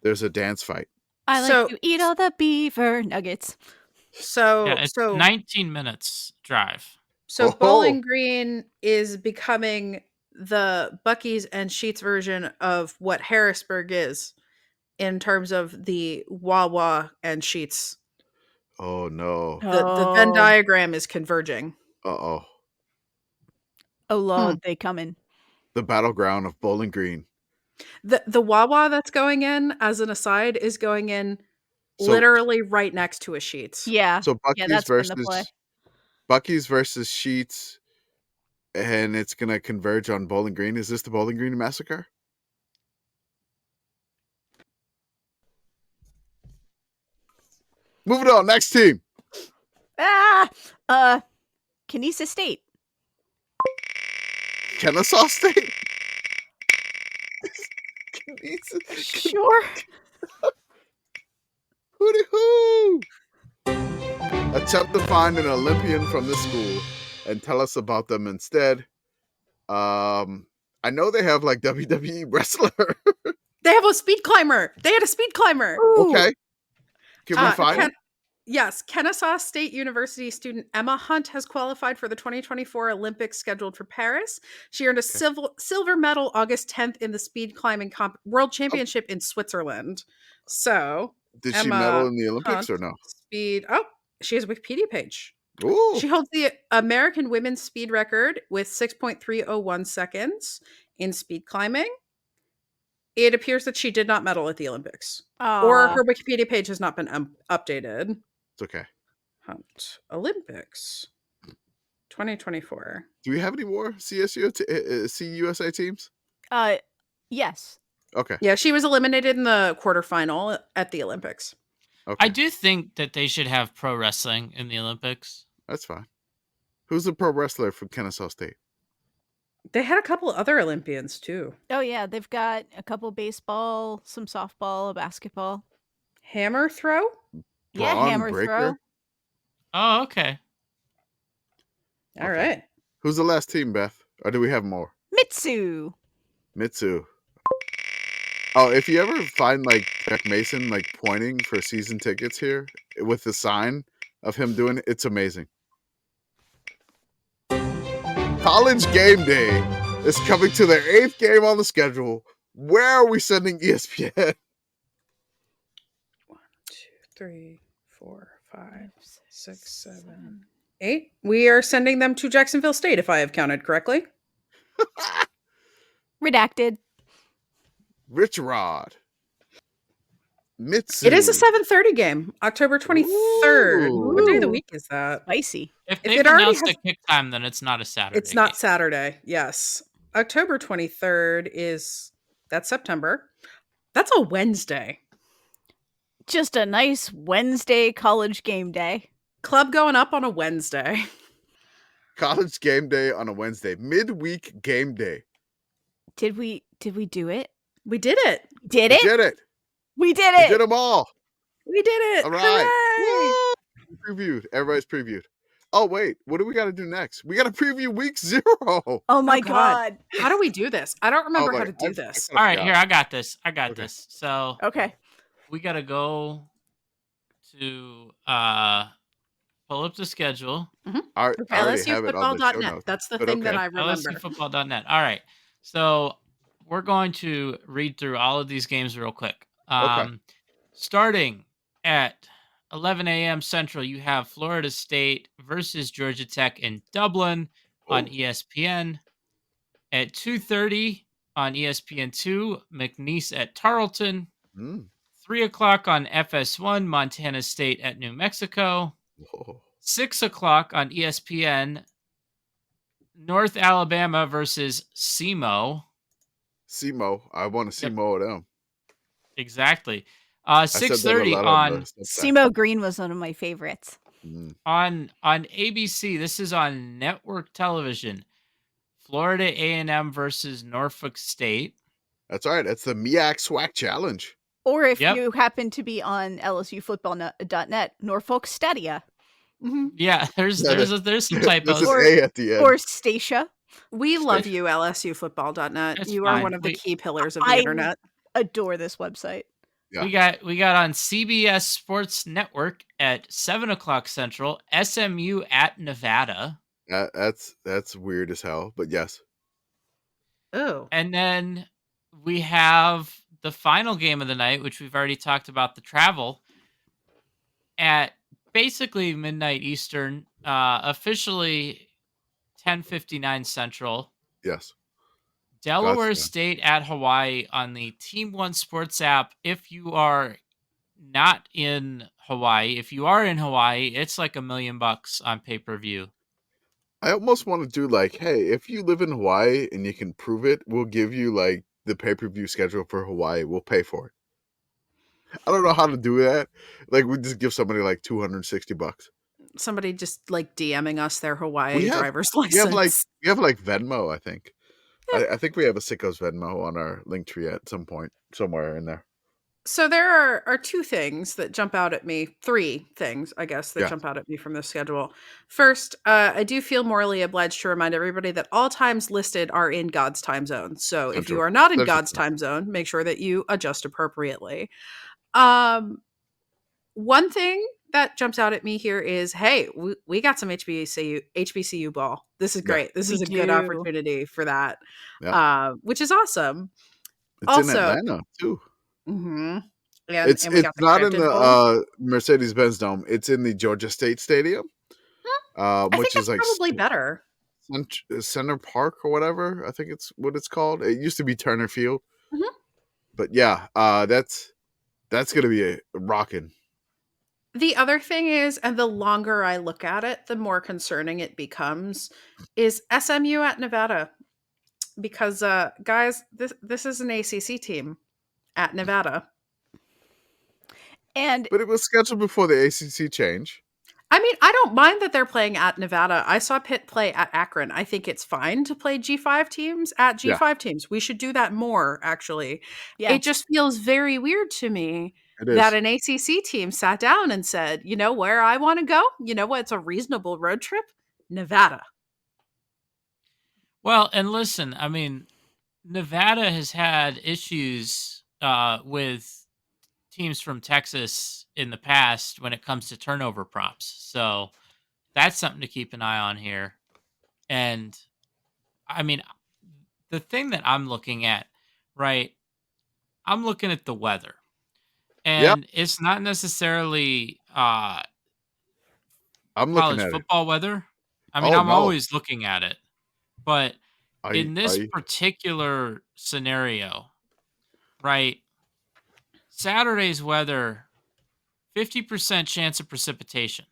a dance fight. I like to eat all the beaver nuggets. So Yeah, it's 19 minutes drive. So Bowling Green is becoming the Buc-ee's and Sheets version of what Harrisburg is in terms of the Wawa and Sheets. Oh no. The Venn diagram is converging. Uh-oh. Oh Lord, they coming. The battleground of Bowling Green. The Wawa that's going in, as an aside, is going in literally right next to a Sheets. Yeah. So Buc-ee's Bucky's versus Sheets, and it's gonna converge on Bowling Green. Is this the Bowling Green massacre? Moving on, next team. Kennesaw State. Kennesaw State. Sure. Hooty hoo! Attempt to find an Olympian from the school and tell us about them instead. I know they have like WWE wrestler. They have a speed climber. They had a speed climber. Ooh. Okay. Can we find it? Yes, Kennesaw State University student Emma Hunt has qualified for the 2024 Olympics scheduled for Paris. She earned a silver medal August 10th in the speed climbing world championship in Switzerland. So, did she medal in the Olympics Hunt, or no? Speed. Oh, she has a Wikipedia page. Ooh. She holds the American women's speed record with 6.301 seconds in speed climbing. It appears that she did not medal at the Olympics, or her Wikipedia page has not been updated. It's okay. Hunt Olympics 2024. Do we have any more CUSA teams? Yes. Okay. Yeah, she was eliminated in the quarterfinal at the Olympics. Okay. I do think that they should have pro wrestling in the Olympics. That's fine. Who's the pro wrestler from Kennesaw State? They had a couple other Olympians too. Oh yeah, they've got a couple baseball, some softball, basketball. Hammer throw? Yeah, hammer throw. Oh, okay. All right. Who's the last team, Beth? Or do we have more? Mitsu. Oh, if you ever find like Jack Mason like pointing for season tickets here with the sign of him doing it, it's amazing. College Game Day is coming to their 8th game on the schedule. Where are we sending ESPN? 1, 2, 3, 4, 5, 6, 7, 8. We are sending them to Jacksonville State, if I have counted correctly. Redacted. Rich Rod. Mitsu. It is a 7:30 game, October 23rd. Ooh. What day of the week is that? Spicy. If If they've it already announced has- a kick time, then it's not a Saturday. It's not game. Saturday. Yes. October 23rd that's September. That's a Wednesday. Just a nice Wednesday college game day. Club going up on a Wednesday. College Game Day on a Wednesday. Midweek game day. Did we do it? We did it. Did We it? did it. We did We it. did them all. We did it. All right. Hooray! Woo! Previewed. Everybody's previewed. Oh, wait. What do we got to do next? We got to preview week 0. Oh my Oh, God. god. How do we do this? I don't remember how my- to do I- this. I All right, forgot. here, I got this. Okay. So Okay. we got to go to pull up the schedule. I already have it on the show LSUfootball.net. notes. That's the but thing that okay. I remember. LSUfootball.net. All right. So we're going to read through all of these games real quick. Okay. Starting at 11 a.m. Central, you have Florida State versus Georgia Tech in Dublin on Oh. ESPN. At 2:30 on ESPN2, McNeese at Tarleton. Mm. 3 o'clock on FS1, Montana State at New Mexico. Whoa. 6 o'clock on ESPN, North Alabama versus SEMO. SEMO. I want to see Yep. more of them. Exactly. I said that a 6:30 lot on the Substack. Simo Green was one of my favorites. Mm. on ABC. This is on network television. Florida A&M versus Norfolk State. That's all right. That's the MEAC SWAC Challenge. Or if Yep. you happen to be on LSUfootball.net, Norfolk Stadia. Yeah, there's Yeah, some There's typos. an A at the end. Or Stacia. We love you, LSUfootball.net. It's You fine. are one of the key pillars of the I internet. adore this website. Yeah. We got on CBS Sports Network at 7 o'clock Central, SMU at Nevada. That's weird as hell, but yes. Oh. And then we have the final game of the night, which we've already talked about, the travel, at basically midnight Eastern, officially 10:59 Central. Yes. Delaware Gotcha. State at Hawaii on the Team One Sports app. If you are not in Hawaii, if you are in Hawaii, it's like $1 million on pay-per-view. I almost want to do like, hey, if you live in Hawaii and you can prove it, we'll give you like the pay-per-view schedule for Hawaii. We'll pay for it. I don't know how to do that. Like, we just give somebody like $260. Somebody just like DMing us their Hawaii driver's We have license. Venmo, I think. I think we have a Sicko's Venmo on our link tree at some point, somewhere in there. So there are two things that jump out at me. Three things, I guess, that Yeah. jump out at me from this schedule. First, I do feel morally obliged to remind everybody that all times listed are in God's time zone. So if Central. you are not in Central God's time. time zone, make sure that you adjust appropriately. One thing that jumps out at me here is, hey, we got some HBCU ball. This is great. This We is a good do. opportunity for that, Yeah. which is awesome. It's Also- in Atlanta too. Mm-hmm. It's not in the Mercedes-Benz Dome. It's in the Georgia State Stadium, I think which it's is like probably better. Center Park or whatever. I think it's what it's called. It used to be Turner Field, Mhm. but yeah, that's gonna be a rocking. The other thing is, and the longer I look at it, the more concerning it becomes, is SMU at Nevada. Because guys, this is an ACC team at Nevada. But it was scheduled before the ACC change. I mean, I don't mind that they're playing at Nevada. I saw Pitt play at Akron. I think it's fine to play G5 teams at G5 teams. We should do that more, actually. Yeah. It just feels very weird to me It is. that an ACC team sat down and said, you know where I want to go? You know what's a reasonable road trip? Nevada. Well, and listen, I mean, Nevada has had issues with teams from Texas in the past when it comes to turnover props. So that's something to keep an eye on here. And I mean, the thing that I'm looking at, right? I'm looking at the weather. And it's not necessarily I'm looking college at football weather. I mean, Oh, I'm no. always looking at it. But in this I particular scenario, right? Saturday's weather, 50% chance of precipitation.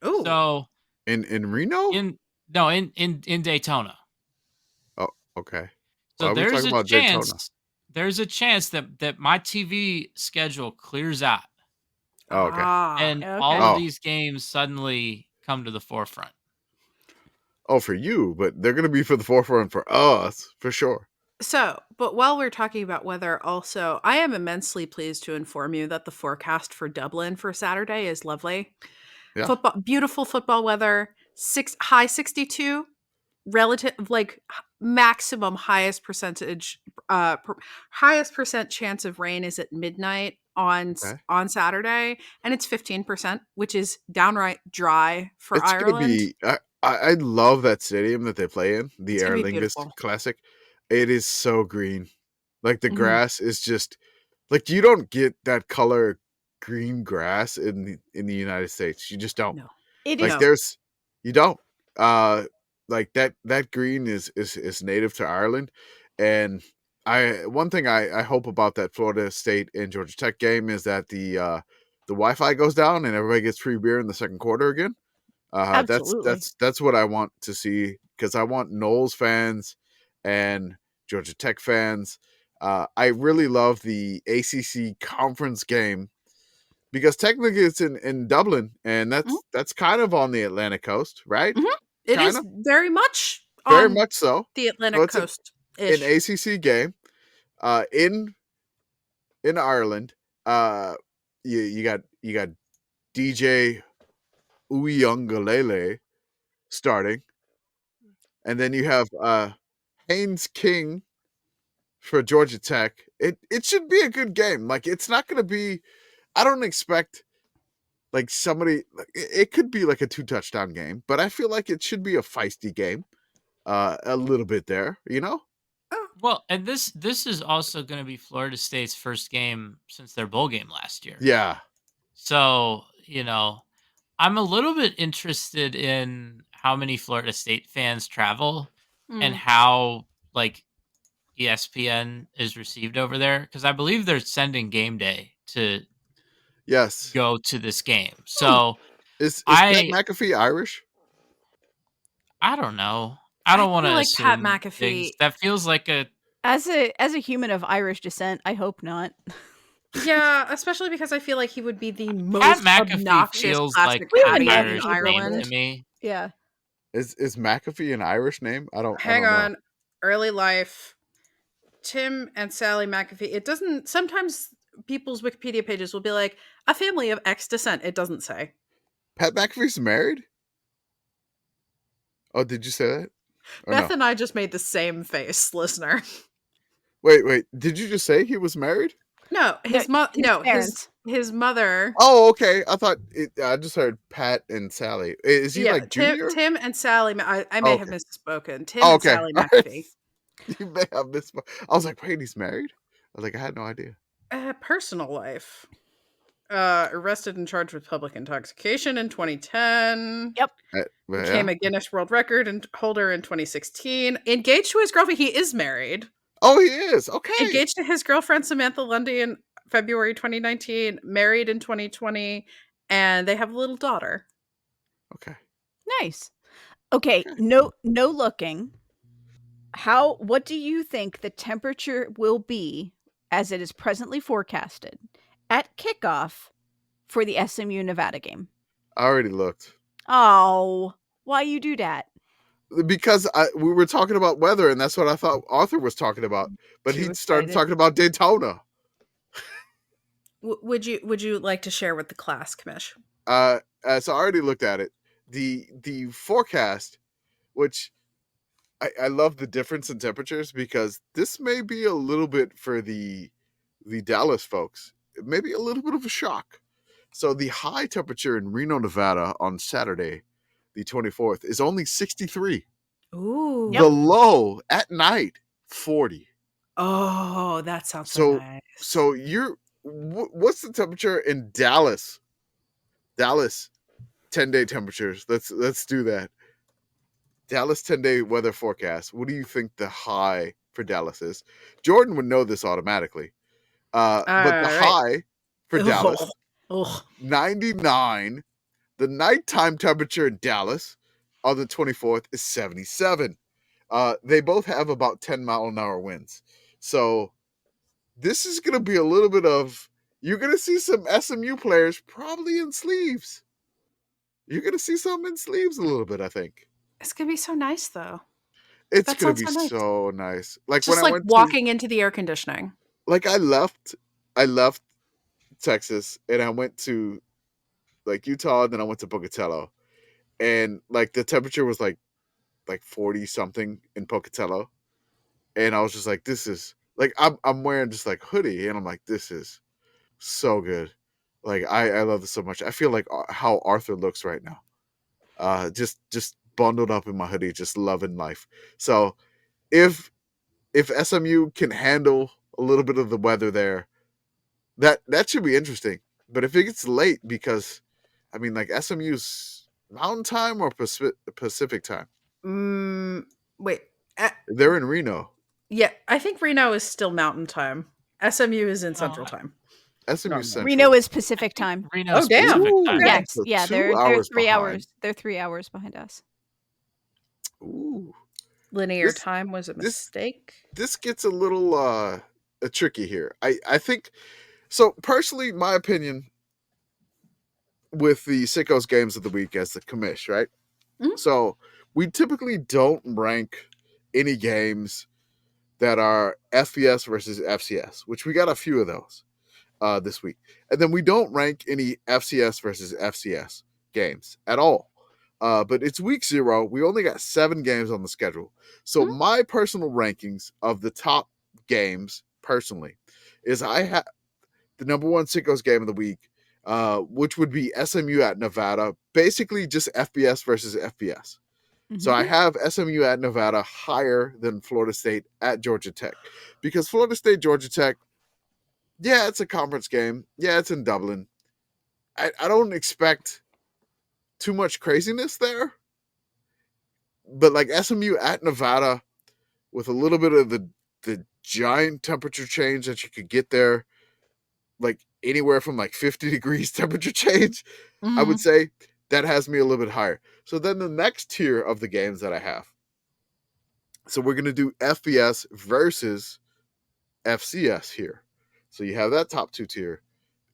Ooh. So in Reno. in Daytona. Oh, okay. So Why are we there's talking a about Daytona? chance. There's a chance that my TV schedule clears out, Oh, okay. and okay. all Oh. of these games suddenly come to the forefront. Oh, for you, but they're going to be for the forefront for us, for sure. So, but while we're talking about weather, also, I am immensely pleased to inform you that the forecast for Dublin for Saturday is lovely. Yeah. Beautiful football weather, high 62, relative, like maximum highest percentage, highest percent chance of rain is at midnight Okay. on Saturday, and it's 15%, which is downright dry for It's gonna Ireland. be. I love that stadium that they play in, the It's Aer gonna be Lingus beautiful. Classic. It is so green. Like the Mhm. grass is just like you don't get that color green grass in the United States. You just don't. No, It Like is. No. there's you don't. Like that green is native to Ireland. And one thing I hope about that Florida State and Georgia Tech game is that the Wi-Fi goes down and everybody gets free beer in the second quarter again. Absolutely. That's what I want to see, because I want Knowles fans and Georgia Tech fans. I really love the ACC conference game because technically it's in Dublin, and that's kind of on the Atlantic coast, right? Mhm. It is Kinda? very much Very on much so. the So Atlantic it's coast an ish. ACC game in Ireland. You got DJ Uyunglele starting. And then you have Haynes King for Georgia Tech. It should be a good game. Like it's not going to be. I don't expect like somebody. It could be like a 2-touchdown game, but I feel like it should be a feisty game. A little bit there, you know. Well, and this is also going to be Florida State's first game since their bowl game last year. Yeah. So, I'm a little bit interested in how many Florida State fans travel and how like ESPN is received over there, because I believe they're sending game day to Yes. go to this game. So Is Pat I McAfee Irish? I don't know. I I don't want feel to like Pat assume things. McAfee. That feels like a As a human of Irish descent, I hope not. Yeah, especially because I feel like he would be the Pat most McAfee obnoxious feels plastic like We have a an patty name in Irish for name people. to Ireland. me. Yeah. Is McAfee an Irish name? I don't Hang know. on. Early life. Tim and Sally McAfee. It doesn't. Sometimes people's Wikipedia pages will be like a family of X descent. It doesn't say. Pat McAfee's married? Oh, did you say that? Or Beth no? and I just made the same face, listener. Wait. Did you just say he was married? No, his mother. his No, parents. his mother. Oh, okay. I just heard Pat and Sally. Is he Yeah, like junior? Tim and Sally. I Oh, may have okay. misspoken. Tim Oh, and okay. Sally All right. McAfee. You may have missed. I was like, wait, he's married? I was like, I had no idea. Personal life. Arrested and charged with public intoxication in 2010. Yep. Became a Guinness World Record and holder in 2016. Engaged to his girlfriend. He is married. Oh, he is. Okay. Engaged to his girlfriend Samantha Lundy in February 2019. Married in 2020, and they have a little daughter. Okay. Nice. Okay, no looking. What do you think the temperature will be as it is presently forecasted at kickoff for the SMU Nevada game? I already looked. Oh, why you do that? Because we were talking about weather, and that's what I thought Arthur was talking about. But Too he started excited. talking about Daytona. Would you like to share with the class, Commish? So I already looked at it. The forecast, which I love the difference in temperatures, because this may be a little bit for the Dallas folks. It may be a little bit of a shock. So the high temperature in Reno, Nevada on Saturday, the 24th, is only 63. Ooh. The low at night, 40. Oh, that sounds so nice. So what's the temperature in Dallas? Dallas 10-day temperatures. Let's do that. Dallas 10-day weather forecast. What do you think the high for Dallas is? Jordan would know this automatically. But the high for Dallas, 99. The nighttime temperature in Dallas on the 24th is 77. They both have about 10-mile-an-hour winds. So this is going to be a little bit of, you're going to see some SMU players probably in sleeves. You're going to see some in sleeves a little bit, I think. It's going to be so nice, though. It's going to be so nice. Like just when like I went walking into the air conditioning. Like I left Texas and I went to like Utah, and then I went to Pocatello, and like the temperature was like 40 something in Pocatello, and I was just like, this is like I'm wearing just like hoodie, and I'm like, this is so good. Like I love this so much. I feel like how Arthur looks right now. Just bundled up in my hoodie, just loving life. So if SMU can handle a little bit of the weather there, that should be interesting. But if it gets late, because I mean, like SMU's Mountain Time or Pacific Time? Wait. They're in Reno. Yeah, I think Reno is still Mountain Time. SMU is in Central Time. SMU Central. Reno is Pacific Time. Reno's Oh, damn. Pacific time. Yeah, So yeah, 2 they're hours 3 behind. hours. They're 3 hours behind us. Ooh. Linear This- time was a this- mistake. This gets a little tricky here. I think so. Personally, my opinion with the Sickos games of the week as the commish, right? Mhm. So we typically don't rank any games that are FBS versus FCS, which we got a few of those this week. And then we don't rank any FCS versus FCS games at all. But it's week 0. We only got 7 games on the schedule. So my personal rankings of the top games, personally, is I have the number 1 Sickos game of the week, which would be SMU at Nevada, basically just FBS versus FBS. So I have SMU at Nevada higher than Florida State at Georgia Tech, because Florida State, Georgia Tech, yeah, it's a conference game. Yeah, it's in Dublin. I don't expect too much craziness there. But like SMU at Nevada with a little bit of the giant temperature change that you could get there, like anywhere from like 50 degrees temperature change, I would say that has me a little bit higher. So then the next tier of the games that I have. So we're going to do FBS versus FCS here. So you have that top 2 tier,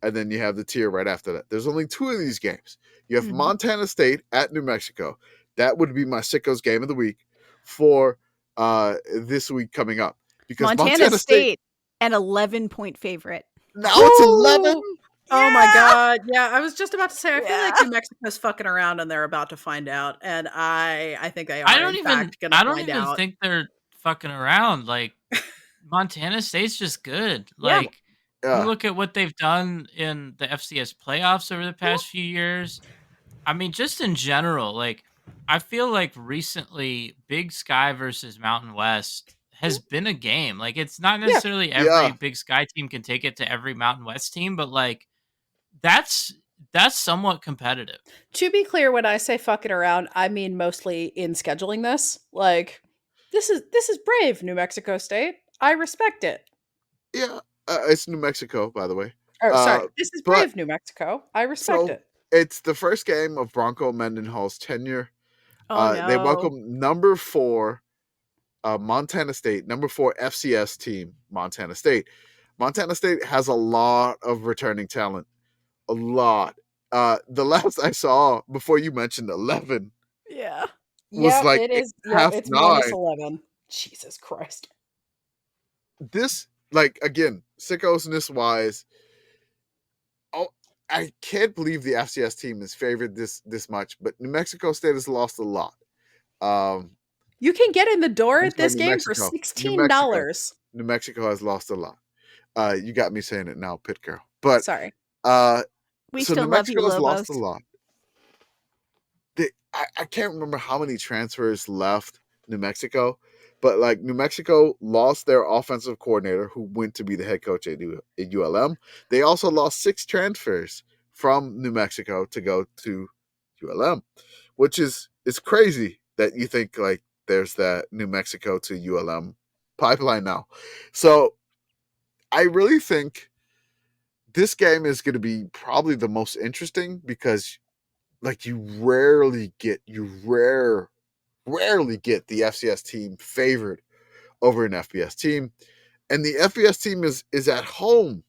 and then you have the tier right after that. There's only 2 of these games. You have Montana State at New Mexico. That would be my Sickos game of the week for this week coming up. Because Montana State, an 11-point favorite. Now it's 11. Oh my god. Yeah, I was just about to say I feel Yeah. like New Mexico's fucking around and they're about to find out. And I think they are I don't in even fact gonna I don't find even out. think they're fucking around. Like Montana State's just good. Yeah. Like you look at what they've done in the FCS playoffs over the past few years. I mean, just in general, like I feel like recently Big Sky versus Mountain West has been a game. Like it's not necessarily every Big Sky team can take it to every Mountain West team, but like that's somewhat competitive. To be clear, when I say fucking around, I mean mostly in scheduling this. Like this is brave, New Mexico State. I respect it. Yeah, it's New Mexico, by the way. Oh, sorry. This is but- brave, New Mexico. I respect So it. it's the first game of Bronco Mendenhall's tenure. Oh, no. They welcome number 4 Montana State, number 4 FCS team, Montana State. Montana State has a lot of returning talent. A lot. The last I saw before you mentioned 11 Yeah. was like it is. half It's nine. -11. Jesus Christ. This, like, again, sickosness wise, I can't believe the FCS team is favored this much, but New Mexico State has lost a lot. You can get in the door I'm at this sorry, New game for Mexico. $16. New Mexico has lost a lot. You got me saying it now, Pit Girl. But Sorry. We so still New love you, Mexico has Lobos. lost a lot. I can't remember how many transfers left New Mexico, but like New Mexico lost their offensive coordinator who went to be the head coach at ULM. They also lost 6 transfers from New Mexico to go to ULM, which is crazy that you think like there's that New Mexico to ULM pipeline now. So I really think this game is going to be probably the most interesting because like you rarely get the FCS team favored over an FBS team. And the FBS team is at home.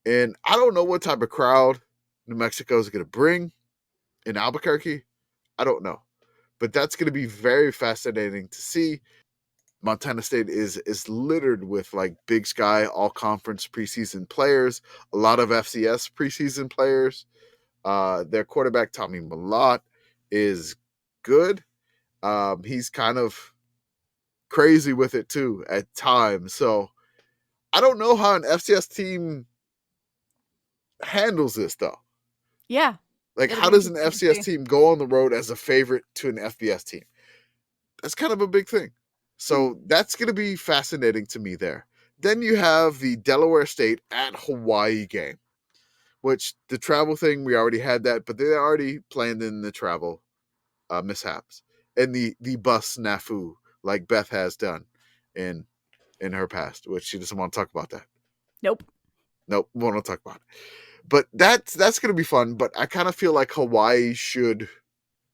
And I don't know what type of crowd New Mexico is going to bring in Albuquerque. I don't know. But that's going to be very fascinating to see. Montana State is littered with like Big Sky all conference preseason players, a lot of FCS preseason players. Their quarterback, Tommy Malott, is good. He's kind of crazy with it too at times. So I don't know how an FCS team handles this though. Yeah. Like, It'll how be does an interesting to FCS see. team go on the road as a favorite to an FBS team? That's kind of a big thing. So that's going to be fascinating to me there. Then you have the Delaware State at Hawaii game, which the travel thing, we already had that, but they already planned in the travel mishaps and the bus snafu like Beth has done in her past, which she doesn't want to talk about that. Nope. Nope, won't talk about it. But that's going to be fun. But I kind of feel like Hawaii should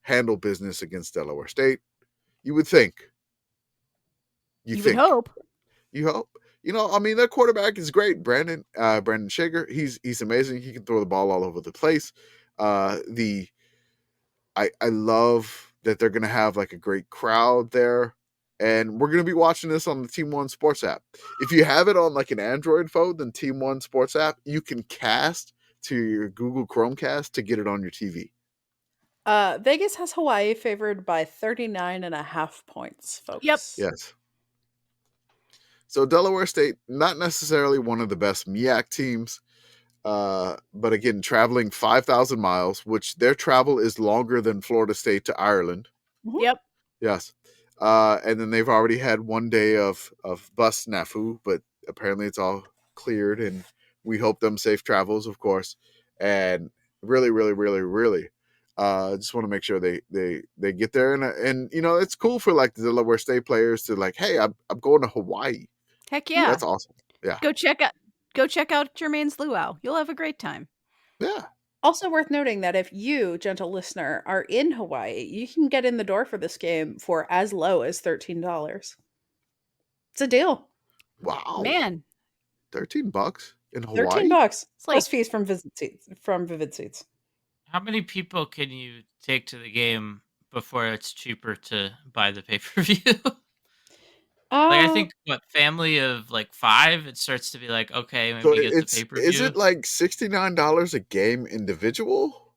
handle business against Delaware State. You would think. You would think. hope. You hope. I mean, their quarterback is great, Brandon Shager. He's amazing. He can throw the ball all over the place. I love that they're gonna have like a great crowd there, and we're gonna be watching this on the Team One Sports app. If you have it on like an Android phone, then Team One Sports app, you can cast to your Google Chromecast to get it on your TV. Vegas has Hawaii favored by 39.5 points, folks. Yep. Yes. So Delaware State, not necessarily one of the best MEAC teams, but again, traveling 5,000 miles, which their travel is longer than Florida State to Ireland. Yep. Yes. And then they've already had 1 day of bus snafu, but apparently it's all cleared, and we hope them safe travels, of course. And really, really, really, really, just want to make sure they get there. And it's cool for like the Delaware State players to like, hey, I'm going to Hawaii. Heck yeah. That's awesome. Yeah. Go check out Jermaine's Luau. You'll have a great time. Yeah. Also worth noting that if you, gentle listener, are in Hawaii, you can get in the door for this game for as low as $13. It's a deal. Wow. Man. $13 in Hawaii. $13 It's plus like fees from Vivid Seats. How many people can you take to the game before it's cheaper to buy the pay-per-view? Like, I think family of like 5, it starts to be like, okay, maybe So we get the pay-per-view. is it like $69 a game individual?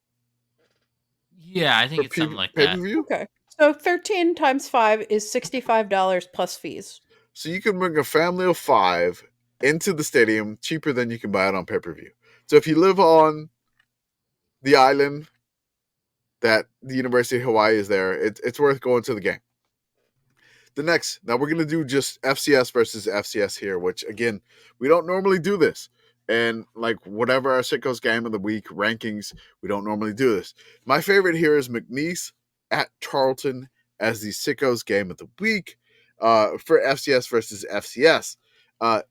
Yeah, I think it's something like that. Pay-per-view? Okay. So 13 times 5 is $65 plus fees. So you can bring a family of 5 into the stadium cheaper than you can buy it on pay-per-view. So if you live on the island that the University of Hawaii is there, it's worth going to the game. Now we're going to do just FCS versus FCS here, which again, we don't normally do this. And like whatever our Sickos game of the week rankings, we don't normally do this. My favorite here is McNeese at Charlton as the Sickos game of the week for FCS versus FCS.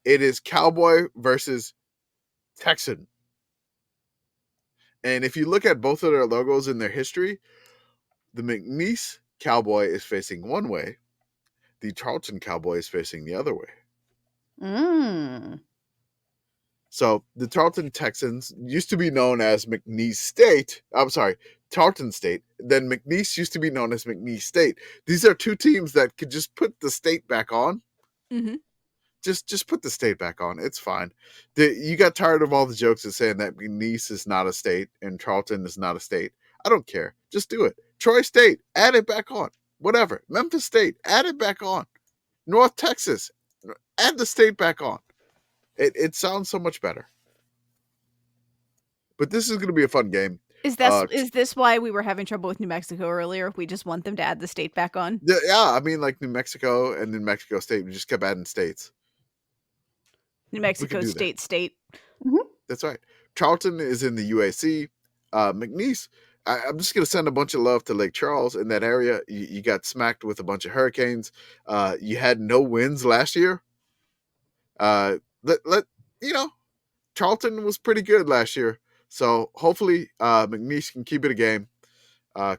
It is Cowboy versus Texan. And if you look at both of their logos in their history, the McNeese Cowboy is facing one way. The Charlton Cowboy is facing the other way. So the Charlton Texans used to be known as McNeese State. I'm sorry, Charlton State. Then McNeese used to be known as McNeese State. These are two teams that could just put the state back on. Mm-hmm. Just put the state back on. It's fine. You got tired of all the jokes of saying that McNeese is not a state and Charlton is not a state. I don't care. Just do it. Troy State, add it back on. Whatever. Memphis State, add it back on. North Texas, add the state back on. It sounds so much better. But this is going to be a fun game. Is this why we were having trouble with New Mexico earlier? We just want them to add the state back on? Yeah, I mean, like New Mexico and New Mexico State, we just kept adding states. New Mexico State. Mm-hmm. That's right. Charlton is in the UAC. McNeese, I'm just going to send a bunch of love to Lake Charles in that area. You got smacked with a bunch of hurricanes. You had no winds last year. Charlton was pretty good last year. So hopefully McNeese can keep it a game,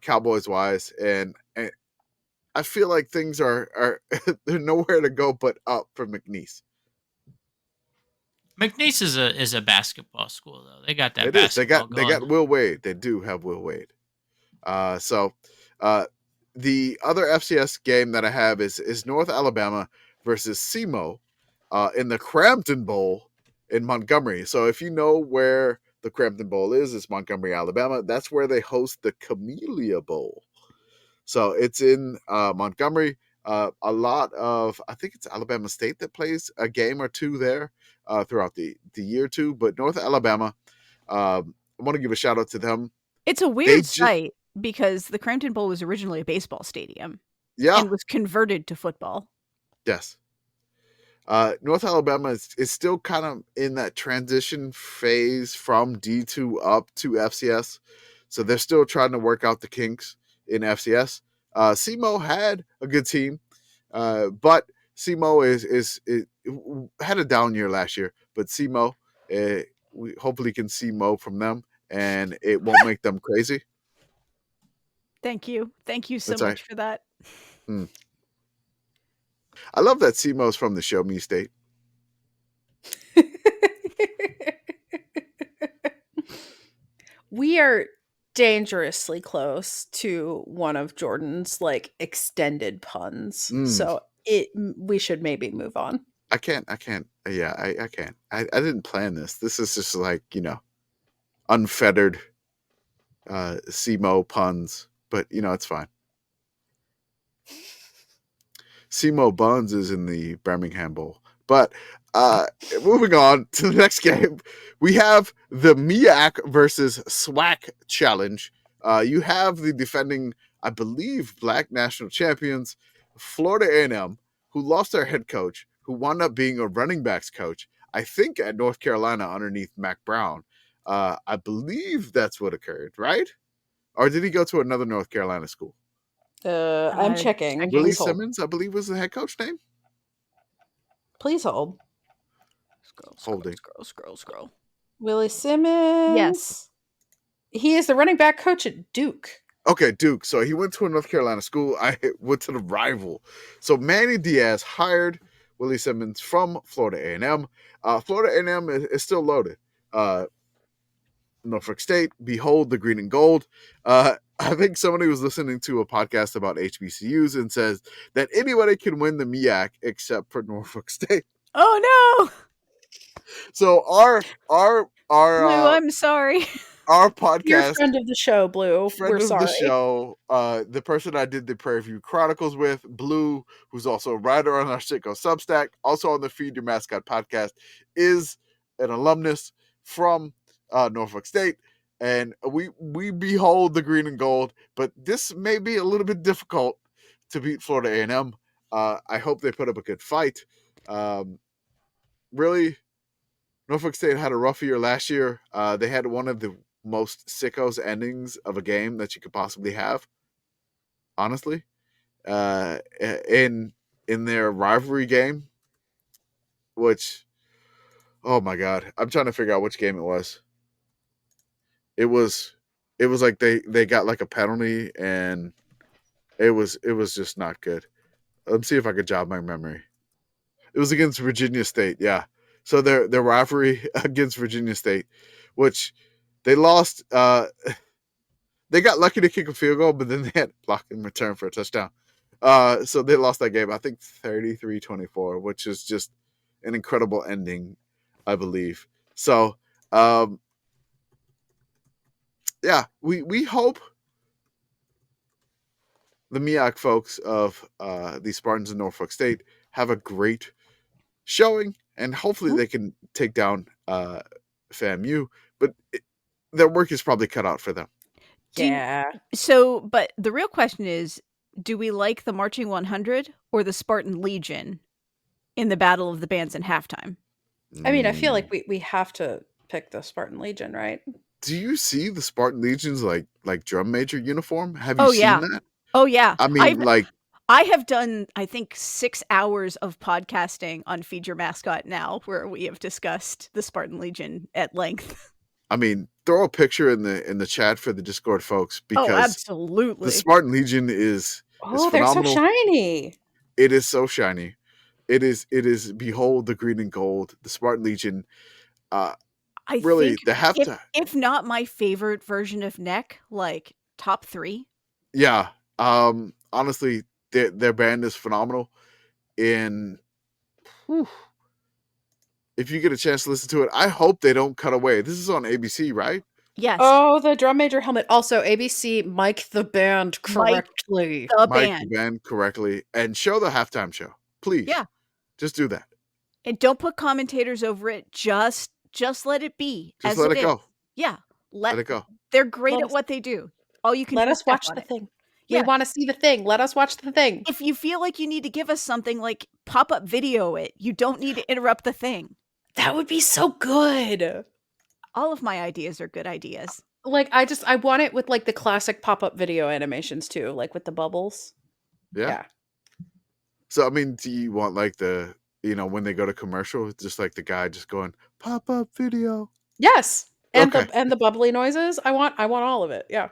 Cowboys wise. And I feel like things are they're nowhere to go but up for McNeese. McNeese is a basketball school though. They got that. They got Will Wade. They do have Will Wade. So the other FCS game that I have is North Alabama versus SEMO in the Crampton Bowl in Montgomery. So if you know where the Crampton Bowl is, it's Montgomery, Alabama. That's where they host the Camellia Bowl. So it's in Montgomery. A lot of, I think it's Alabama State that plays a game or two there throughout the year too. But North Alabama, I want to give a shout out to them. It's a They weird just, sight because the Crampton Bowl was originally a baseball stadium yeah, and was converted to football. yes. North Alabama is still kind of in that transition phase from D2 up to FCS. So they're still trying to work out the kinks in FCS. SEMO had a good team, but SEMO is had a down year last year. But SEMO, we hopefully can see Mo from them, and it won't make them crazy. Thank you. Thank you so That's all much right. for that. I love that SEMO's from the Show Me State. We are dangerously close to one of Jordan's like extended puns. So we should maybe move on. I can't. Yeah, I can't. I didn't plan this. This is just like, unfettered SEMO puns. But, it's fine. SEMO Buns is in the Birmingham Bowl. But moving on to the next game, we have the MEAC versus SWAC challenge. You have the defending, I believe, Black national champions, Florida A&M, who lost their head coach, who wound up being a running backs coach, I think at North Carolina underneath Mac Brown. I believe that's what occurred, right? Or did he go to another North Carolina school? I'm checking. Willie Please hold. Simmons, I believe, was the head coach name. Please hold. Holding. Scroll. Willie Simmons. Yes. He is the running back coach at Duke. Okay, Duke. So he went to a North Carolina school. I went to the rival. So Manny Diaz hired Willie Simmons from Florida A&M. Florida A&M is still loaded. Norfolk State, behold the green and gold. I think somebody was listening to a podcast about HBCUs and says that anybody can win the MEAC except for Norfolk State. Oh no! So our Blue, I'm sorry. Our podcast, you're a friend of the show, Blue. We're sorry. The show, the person I did the Prairie View Chronicles with, Blue, who's also a writer on our Sitco Substack, also on the Feed Your Mascot podcast, is an alumnus from Norfolk State, and we behold the green and gold. But this may be a little bit difficult to beat Florida A&M. I hope they put up a good fight. Really, Norfolk State had a rough year last year. They had one of the most sickos endings of a game that you could possibly have, honestly, in their rivalry game, which, oh my God, I'm trying to figure out which game it was. It was like they got like a penalty, and it was just not good. Let's see if I could jog my memory. It was against Virginia State, yeah. So their rivalry against Virginia State, which they lost. They got lucky to kick a field goal, but then they had block in return for a touchdown. So they lost that game, I think 33-24, which is just an incredible ending, I believe. So, yeah, we hope the MEAC folks of the Spartans in Norfolk State have a great showing, and hopefully they can take down FAMU, but their work is probably cut out for them. But the real question is, do we like the Marching 100 or the Spartan Legion in the Battle of the Bands in halftime? I mean, I feel like we have to pick the Spartan Legion, right? Do you see the Spartan Legion's like drum major uniform? Have you seen that? Oh yeah. I mean, I have done, I think, 6 hours of podcasting on Feed Your Mascot now, where we have discussed the Spartan Legion at length. I mean, throw a picture in the chat for the Discord folks, because absolutely, the Spartan Legion is they're phenomenal. So shiny. It is so shiny. It is behold the green and gold. The Spartan Legion. I really think they have to. If not my favorite version of Neck, like top 3. Yeah. Honestly, their band is phenomenal. If you get a chance to listen to it, I hope they don't cut away. This is on ABC, right? Yes. Oh, the drum major helmet. Also, ABC, mic the band correctly. The Mic band. the band correctly and show the halftime show. Please. Yeah. Just do that. And don't put commentators over it. Just let it be. Just as let it is. go. Yeah. Let it go. They're great Let at us- what they do. All you can Let do is us step watch on the it. thing. Yeah. We want to see the thing. Let us watch the thing. If you feel like you need to give us something, like pop-up video it. You don't need to interrupt the thing. That would be so good. All of my ideas are good ideas. Like, I want it with like the classic pop-up video animations too, like with the bubbles. Yeah. So I mean, do you want like the, when they go to commercial, just like the guy just going pop up video? Yes. And Okay. the bubbly noises. I want all of it. Yeah.